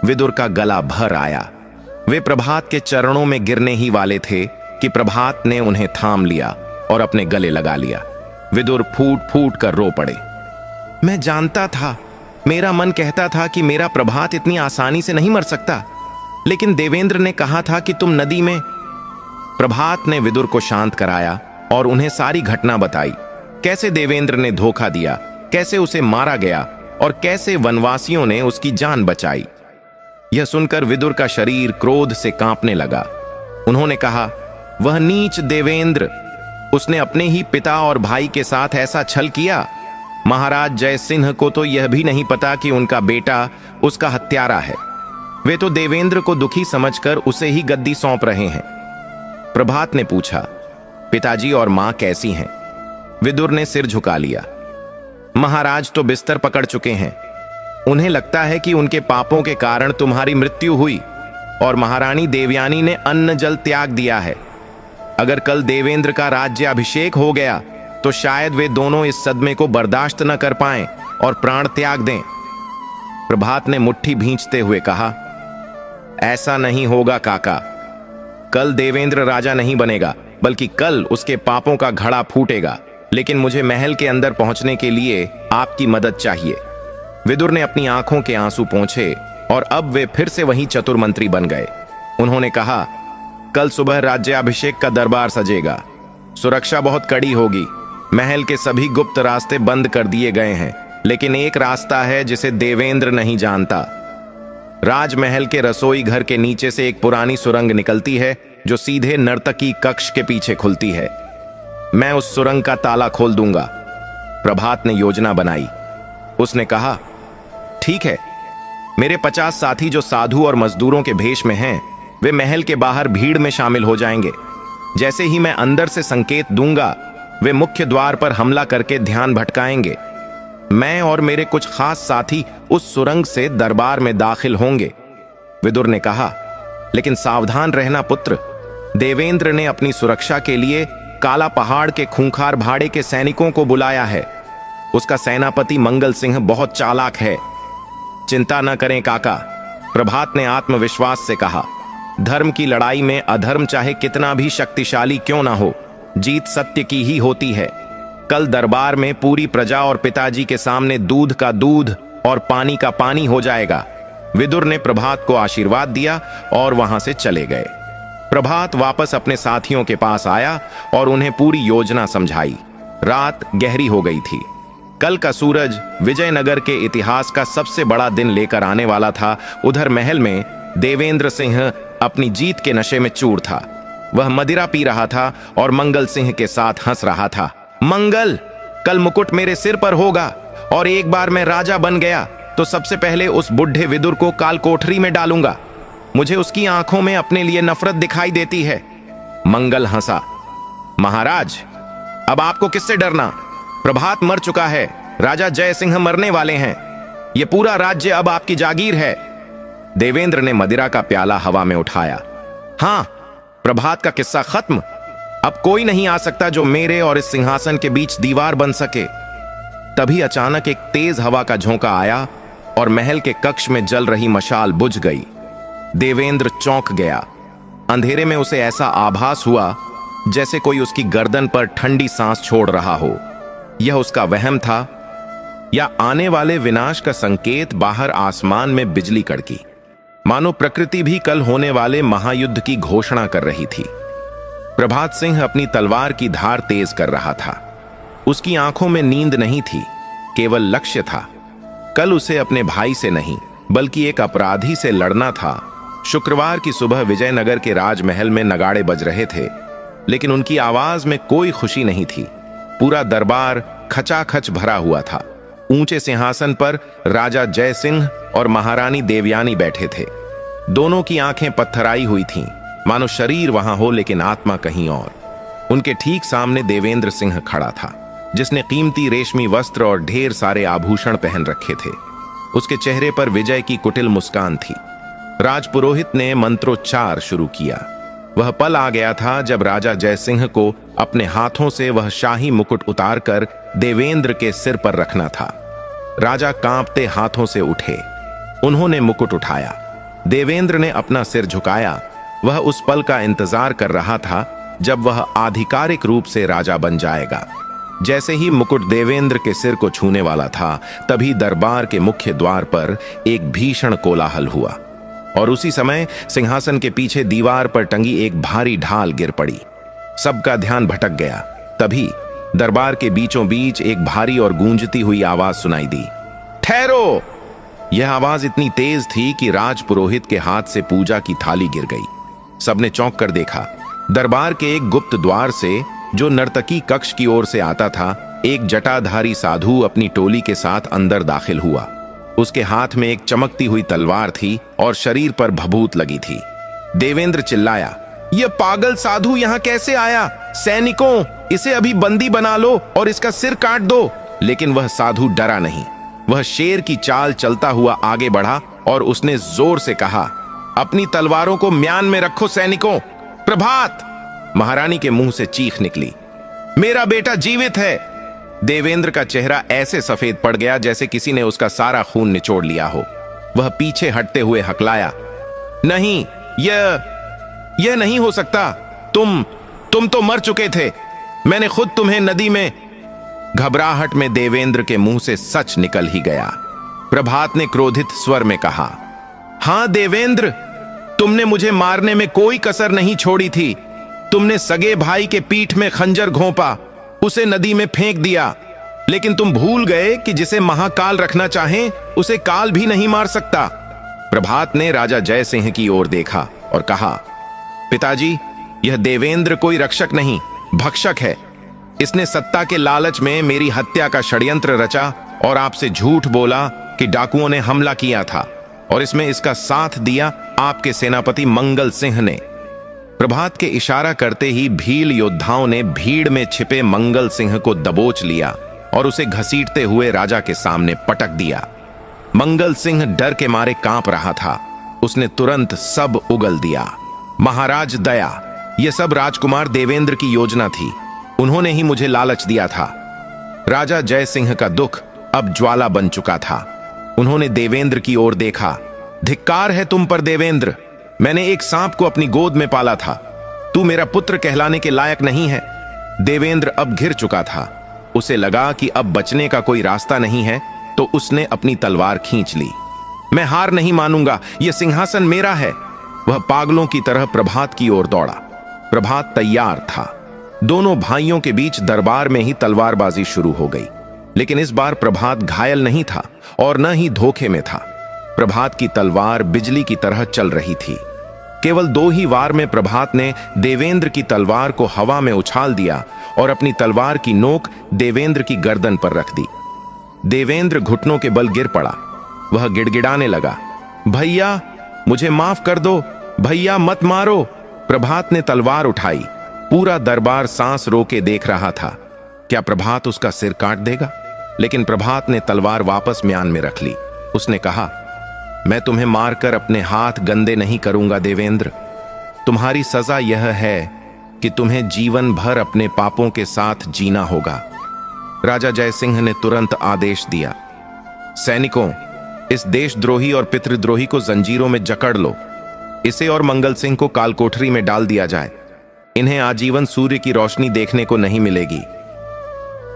विदुर का गला भर आया। वे प्रभात के चरणों में गिरने ही वाले थे कि प्रभात ने उन्हें थाम लिया और अपने गले लगा लिया। विदुर फूट फूट कर रो पड़े। मैं जानता था, मेरा मन कहता था कि मेरा प्रभात इतनी आसानी से नहीं मर सकता, लेकिन देवेंद्र ने कहा था कि तुम नदी में। प्रभात ने विदुर को शांत कराया और उन्हें सारी घटना बताई। कैसे देवेंद्र ने धोखा दिया, कैसे उसे मारा गया और कैसे वनवासियों ने उसकी जान बचाई। यह सुनकर विदुर का शरीर क्रोध से कांपने लगा। उन्होंने कहा, वह नीच देवेंद्र, उसने अपने ही पिता और भाई के साथ ऐसा छल किया। महाराज जय सिंह को तो यह भी नहीं पता कि उनका बेटा उसका हत्यारा है। वे तो देवेंद्र को दुखी समझकर उसे ही गद्दी सौंप रहे हैं। प्रभात ने पूछा, पिताजी और मां कैसी हैं? विदुर ने सिर झुका लिया। महाराज तो बिस्तर पकड़ चुके हैं। उन्हें लगता है कि उनके पापों के कारण तुम्हारी मृत्यु हुई और महारानी देवयानी ने अन्न जल त्याग दिया है। अगर कल देवेंद्र का राज्याभिषेक हो गया तो शायद वे दोनों इस सदमे को बर्दाश्त न कर पाएं और प्राण त्याग दें। प्रभात ने मुट्ठी भींचते हुए कहा, ऐसा नहीं होगा काका, कल देवेंद्र राजा नहीं बनेगा, बल्कि कल उसके पापों का घड़ा फूटेगा। लेकिन मुझे महल के अंदर पहुंचने के लिए आपकी मदद चाहिए। विदुर ने अपनी आंखों के आंसू पोंछे और अब वे फिर से वही चतुर मंत्री बन गए। उन्होंने कहा, कल सुबह राज्याभिषेक का दरबार सजेगा। सुरक्षा बहुत कड़ी होगी। महल के सभी गुप्त रास्ते बंद कर दिए गए हैं, लेकिन एक रास्ता है जिसे देवेंद्र नहीं जानता। राजमहल के रसोई घर के नीचे से एक पुरानी सुरंग निकलती है जो सीधे नर्तकी कक्ष के पीछे खुलती है। मैं उस सुरंग का ताला खोल दूंगा। प्रभात ने योजना बनाई। उसने कहा, ठीक है। मेरे 50 साथी जो साधु और मजदूरों के भेष में हैं, वे महल के बाहर भीड़ में शामिल हो जाएंगे। जैसे ही मैं अंदर से संकेत दूंगा, वे मुख्य द्वार पर हमला करके ध्यान भटकाएंगे। मैं और मेरे कुछ खास साथी उस सुरंग से दरबार में दाखिल होंगे। विदुर ने कहा, लेकिन सावधान रहना पुत्र। देवेंद्र ने अपनी सुरक्षा के लिए काला पहाड़ के खूंखार भाड़े के सैनिकों को बुलाया है। उसका सेनापति मंगल सिंह बहुत चालाक है। चिंता न करें काका, प्रभात ने आत्मविश्वास से कहा। धर्म की लड़ाई में अधर्म चाहे कितना भी शक्तिशाली क्यों ना हो, जीत सत्य की ही होती है। कल दरबार में पूरी प्रजा और पिताजी के सामने दूध का दूध और पानी का पानी हो जाएगा। विदुर ने प्रभात को आशीर्वाद दिया और वहां से चले गए। प्रभात वापस अपने साथियों के पास आया और उन्हें पूरी योजना समझाई। रात गहरी हो गई थी। कल का सूरज विजयनगर के इतिहास का सबसे बड़ा दिन लेकर आने वाला था। उधर महल में देवेंद्र सिंह अपनी जीत के नशे में चूर था। वह मदिरा पी रहा था और मंगल सिंह के साथ हंस रहा था। मंगल, कल मुकुट मेरे सिर पर होगा और एक बार मैं राजा बन गया तो सबसे पहले उस बुढ़े विदुर को काल कोठरी में डालूंगा। मुझे उसकी आंखों में अपने लिए नफरत दिखाई देती है। मंगल हंसा। महाराज, अब आपको किससे डरना? प्रभात मर चुका है, राजा जय सिंह मरने वाले हैं। यह पूरा राज्य अब आपकी जागीर है। देवेंद्र ने मदिरा का प्याला हवा में उठाया। हां, प्रभात का किस्सा खत्म। अब कोई नहीं आ सकता जो मेरे और इस सिंहासन के बीच दीवार बन सके। तभी अचानक एक तेज हवा का झोंका आया और महल के कक्ष में जल रही मशाल बुझ गई। देवेंद्र चौंक गया। अंधेरे में उसे ऐसा आभास हुआ जैसे कोई उसकी गर्दन पर ठंडी सांस छोड़ रहा हो। यह उसका वहम था या आने वाले विनाश का संकेत? बाहर आसमान में बिजली कड़की, मानो प्रकृति भी कल होने वाले महायुद्ध की घोषणा कर रही थी। प्रभात सिंह अपनी तलवार की धार तेज कर रहा था। उसकी आंखों में नींद नहीं थी, केवल लक्ष्य था। कल उसे अपने भाई से नहीं, बल्कि एक अपराधी से लड़ना था। शुक्रवार की सुबह विजयनगर के राजमहल में नगाड़े बज रहे थे, लेकिन उनकी आवाज में कोई खुशी नहीं थी। पूरा दरबार खचाखच भरा हुआ था। ऊंचे सिंहासन पर राजा जय सिंह और महारानी देवयानी बैठे थे। दोनों की आंखें पत्थराई हुई थीं, मानो शरीर वहां हो लेकिन आत्मा कहीं और। उनके ठीक सामने देवेंद्र सिंह खड़ा था, जिसने कीमती रेशमी वस्त्र और ढेर सारे आभूषण पहन रखे थे। उसके चेहरे पर विजय की कुटिल मुस्कान थी। राजपुरोहित ने मंत्रोच्चार शुरू किया। वह पल आ गया था जब राजा जय सिंह को अपने हाथों से वह शाही मुकुट उतारकर देवेंद्र के सिर पर रखना था। राजा कांपते हाथों से उठे। उन्होंने मुकुट उठाया। देवेंद्र ने अपना सिर झुकाया। वह उस पल का इंतजार कर रहा था जब वह आधिकारिक रूप से राजा बन जाएगा। जैसे ही मुकुट देवेंद्र के सिर को छूने वाला था, तभी दरबार के मुख्य द्वार पर एक भीषण कोलाहल हुआ और उसी समय सिंहासन के पीछे दीवार पर टंगी एक भारी ढाल गिर पड़ी। सबका ध्यान भटक गया। तभी दरबार के बीचों बीच एक भारी और गूंजती हुई आवाज सुनाई दी। ठहरो! यह आवाज इतनी तेज थी कि राजपुरोहित के हाथ से पूजा की थाली गिर गई। सबने चौंक कर देखा। दरबार के एक गुप्त द्वार से, जो नर्तकी कक्ष की ओर से आता था, एक जटाधारी साधु अपनी टोली के साथ अंदर दाखिल हुआ। उसके हाथ में एक चमकती हुई तलवार थी और शरीर पर भभूत लगी थी। देवेंद्र चिल्लाया, यह पागल साधु यहां कैसे आया? सैनिकों, इसे अभी बंदी बना लो और इसका सिर काट दो। लेकिन वह साधु डरा नहीं। वह शेर की चाल चलता हुआ आगे बढ़ा और उसने जोर से कहा, अपनी तलवारों को म्यान में रखो सैनिकों। प्रभात! महारानी के मुंह से चीख निकली, मेरा बेटा जीवित है। देवेंद्र का चेहरा ऐसे सफेद पड़ गया जैसे किसी ने उसका सारा खून निचोड़ लिया हो। वह पीछे हटते हुए हकलाया, नहीं, यह नहीं हो सकता। तुम तो मर चुके थे। मैंने खुद तुम्हें नदी में। घबराहट में देवेंद्र के मुंह से सच निकल ही गया। प्रभात ने क्रोधित स्वर में कहा, हां देवेंद्र, तुमने मुझे मारने में कोई कसर नहीं छोड़ी थी। तुमने सगे भाई के पीठ में खंजर घोंपा, उसे नदी में फेंक दिया। लेकिन तुम भूल गए कि जिसे महाकाल रखना चाहें उसे काल भी नहीं मार सकता। प्रभात ने राजा जय सिंह की ओर देखा और कहा, पिताजी, यह देवेंद्र कोई रक्षक नहीं, भक्षक है। इसने सत्ता के लालच में मेरी हत्या का षड्यंत्र रचा और आपसे झूठ बोला कि डाकुओं ने हमला किया था, और इसमें इसका साथ दिया आपके सेनापति मंगल सिंह ने। प्रभात के इशारा करते ही भील योद्धाओं ने भीड़ में छिपे मंगल सिंह को दबोच लिया और उसे घसीटते हुए राजा के सामने पटक दिया। मंगल सिंह डर के मारे कांप रहा था। उसने तुरंत सब उगल दिया। महाराज दया, यह सब राजकुमार देवेंद्र की योजना थी। उन्होंने ही मुझे लालच दिया था। राजा जय सिंह का दुख अब ज्वाला बन चुका था। उन्होंने देवेंद्र की ओर देखा। धिक्कार है तुम पर देवेंद्र। मैंने एक सांप को अपनी गोद में पाला था। तू मेरा पुत्र कहलाने के लायक नहीं है। देवेंद्र अब घिर चुका था। उसे लगा कि अब बचने का कोई रास्ता नहीं है, तो उसने अपनी तलवार खींच ली। मैं हार नहीं मानूंगा, यह सिंहासन मेरा है। वह पागलों की तरह प्रभात की ओर दौड़ा। प्रभात तैयार था। दोनों भाइयों के बीच दरबार में ही तलवारबाजी शुरू हो गई। लेकिन इस बार प्रभात घायल नहीं था और न ही धोखे में था। प्रभात की तलवार बिजली की तरह चल रही थी। केवल 2 ही वार में प्रभात ने देवेंद्र की तलवार को हवा में उछाल दिया और अपनी तलवार की नोक देवेंद्र की गर्दन पर रख दी। देवेंद्र घुटनों के बल गिर पड़ा। वह गिड़गिड़ाने लगा, भैया मुझे माफ कर दो, भैया मत मारो। प्रभात ने तलवार उठाई। पूरा दरबार सांस रोके देख रहा था। क्या प्रभात उसका सिर काट देगा? लेकिन प्रभात ने तलवार वापस म्यान में रख ली। उसने कहा, मैं तुम्हें मारकर अपने हाथ गंदे नहीं करूंगा देवेंद्र। तुम्हारी सजा यह है कि तुम्हें जीवन भर अपने पापों के साथ जीना होगा। राजा जय सिंह ने तुरंत आदेश दिया, सैनिकों, इस देशद्रोही और पितृद्रोही को जंजीरों में जकड़ लो। इसे और मंगल सिंह को कालकोठरी में डाल दिया जाए। इन्हें आजीवन सूर्य की रोशनी देखने को नहीं मिलेगी।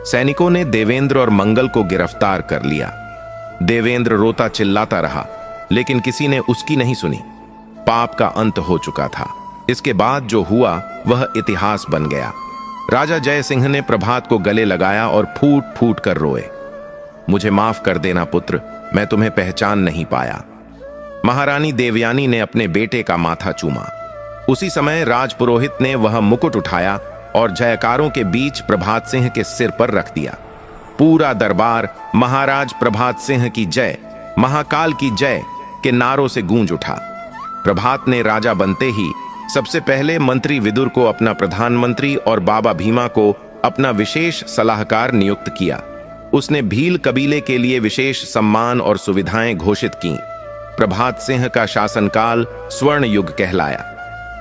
सैनिकों ने देवेंद्र और मंगल को गिरफ्तार कर लिया। देवेंद्र रोता चिल्लाता रहा, लेकिन किसी ने उसकी नहीं सुनी। पाप का अंत हो चुका था। इसके बाद जो हुआ वह इतिहास बन गया। राजा जय सिंह ने प्रभात को गले लगाया और फूट फूट कर रोए, मुझे माफ कर देना पुत्र, मैं तुम्हें पहचान नहीं पाया। महारानी देवयानी ने अपने बेटे का माथा चूमा। उसी समय राजपुरोहित ने वह मुकुट उठाया और जयकारों के बीच प्रभात सिंह के सिर पर रख दिया। पूरा दरबार महाराज प्रभात सिंह की जय, महाकाल की जय के नारों से गूंज उठा। प्रभात ने राजा बनते ही सबसे पहले मंत्री विदुर को अपना प्रधानमंत्री और बाबा भीमा को अपना विशेष सलाहकार नियुक्त किया। उसने भील कबीले के लिए विशेष सम्मान और सुविधाएं घोषित की। प्रभात सिंह का शासनकाल स्वर्ण युग कहलाया।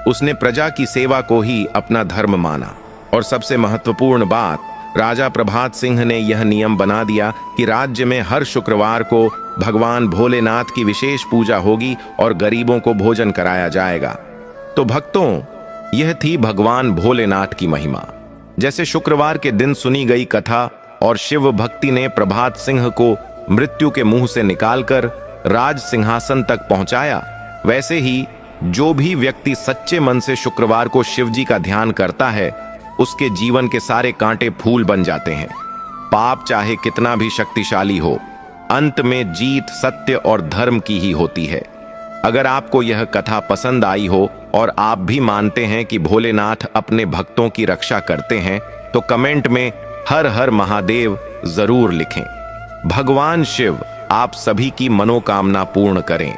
उसने प्रजा की सेवा को ही अपना धर्म माना। और सबसे महत्वपूर्ण बात, राजा प्रभात सिंह ने यह नियम बना दिया कि राज्य में हर शुक्रवार को भगवान भोलेनाथ की विशेष पूजा होगी और गरीबों को भोजन कराया जाएगा। तो भक्तों, यह थी भगवान भोलेनाथ की महिमा। जैसे शुक्रवार के दिन सुनी गई कथा और शिव भक्ति ने प्रभात सिंह को मृत्यु के मुंह से निकालकर राज सिंहासन तक पहुंचाया, वैसे ही जो भी व्यक्ति सच्चे मन से शुक्रवार को शिव जी का ध्यान करता है, उसके जीवन के सारे कांटे फूल बन जाते हैं। पाप चाहे कितना भी शक्तिशाली हो, अंत में जीत सत्य और धर्म की ही होती है। अगर आपको यह कथा पसंद आई हो और आप भी मानते हैं कि भोलेनाथ अपने भक्तों की रक्षा करते हैं, तो कमेंट में हर हर महादेव जरूर लिखें। भगवान शिव आप सभी की मनोकामना पूर्ण करें।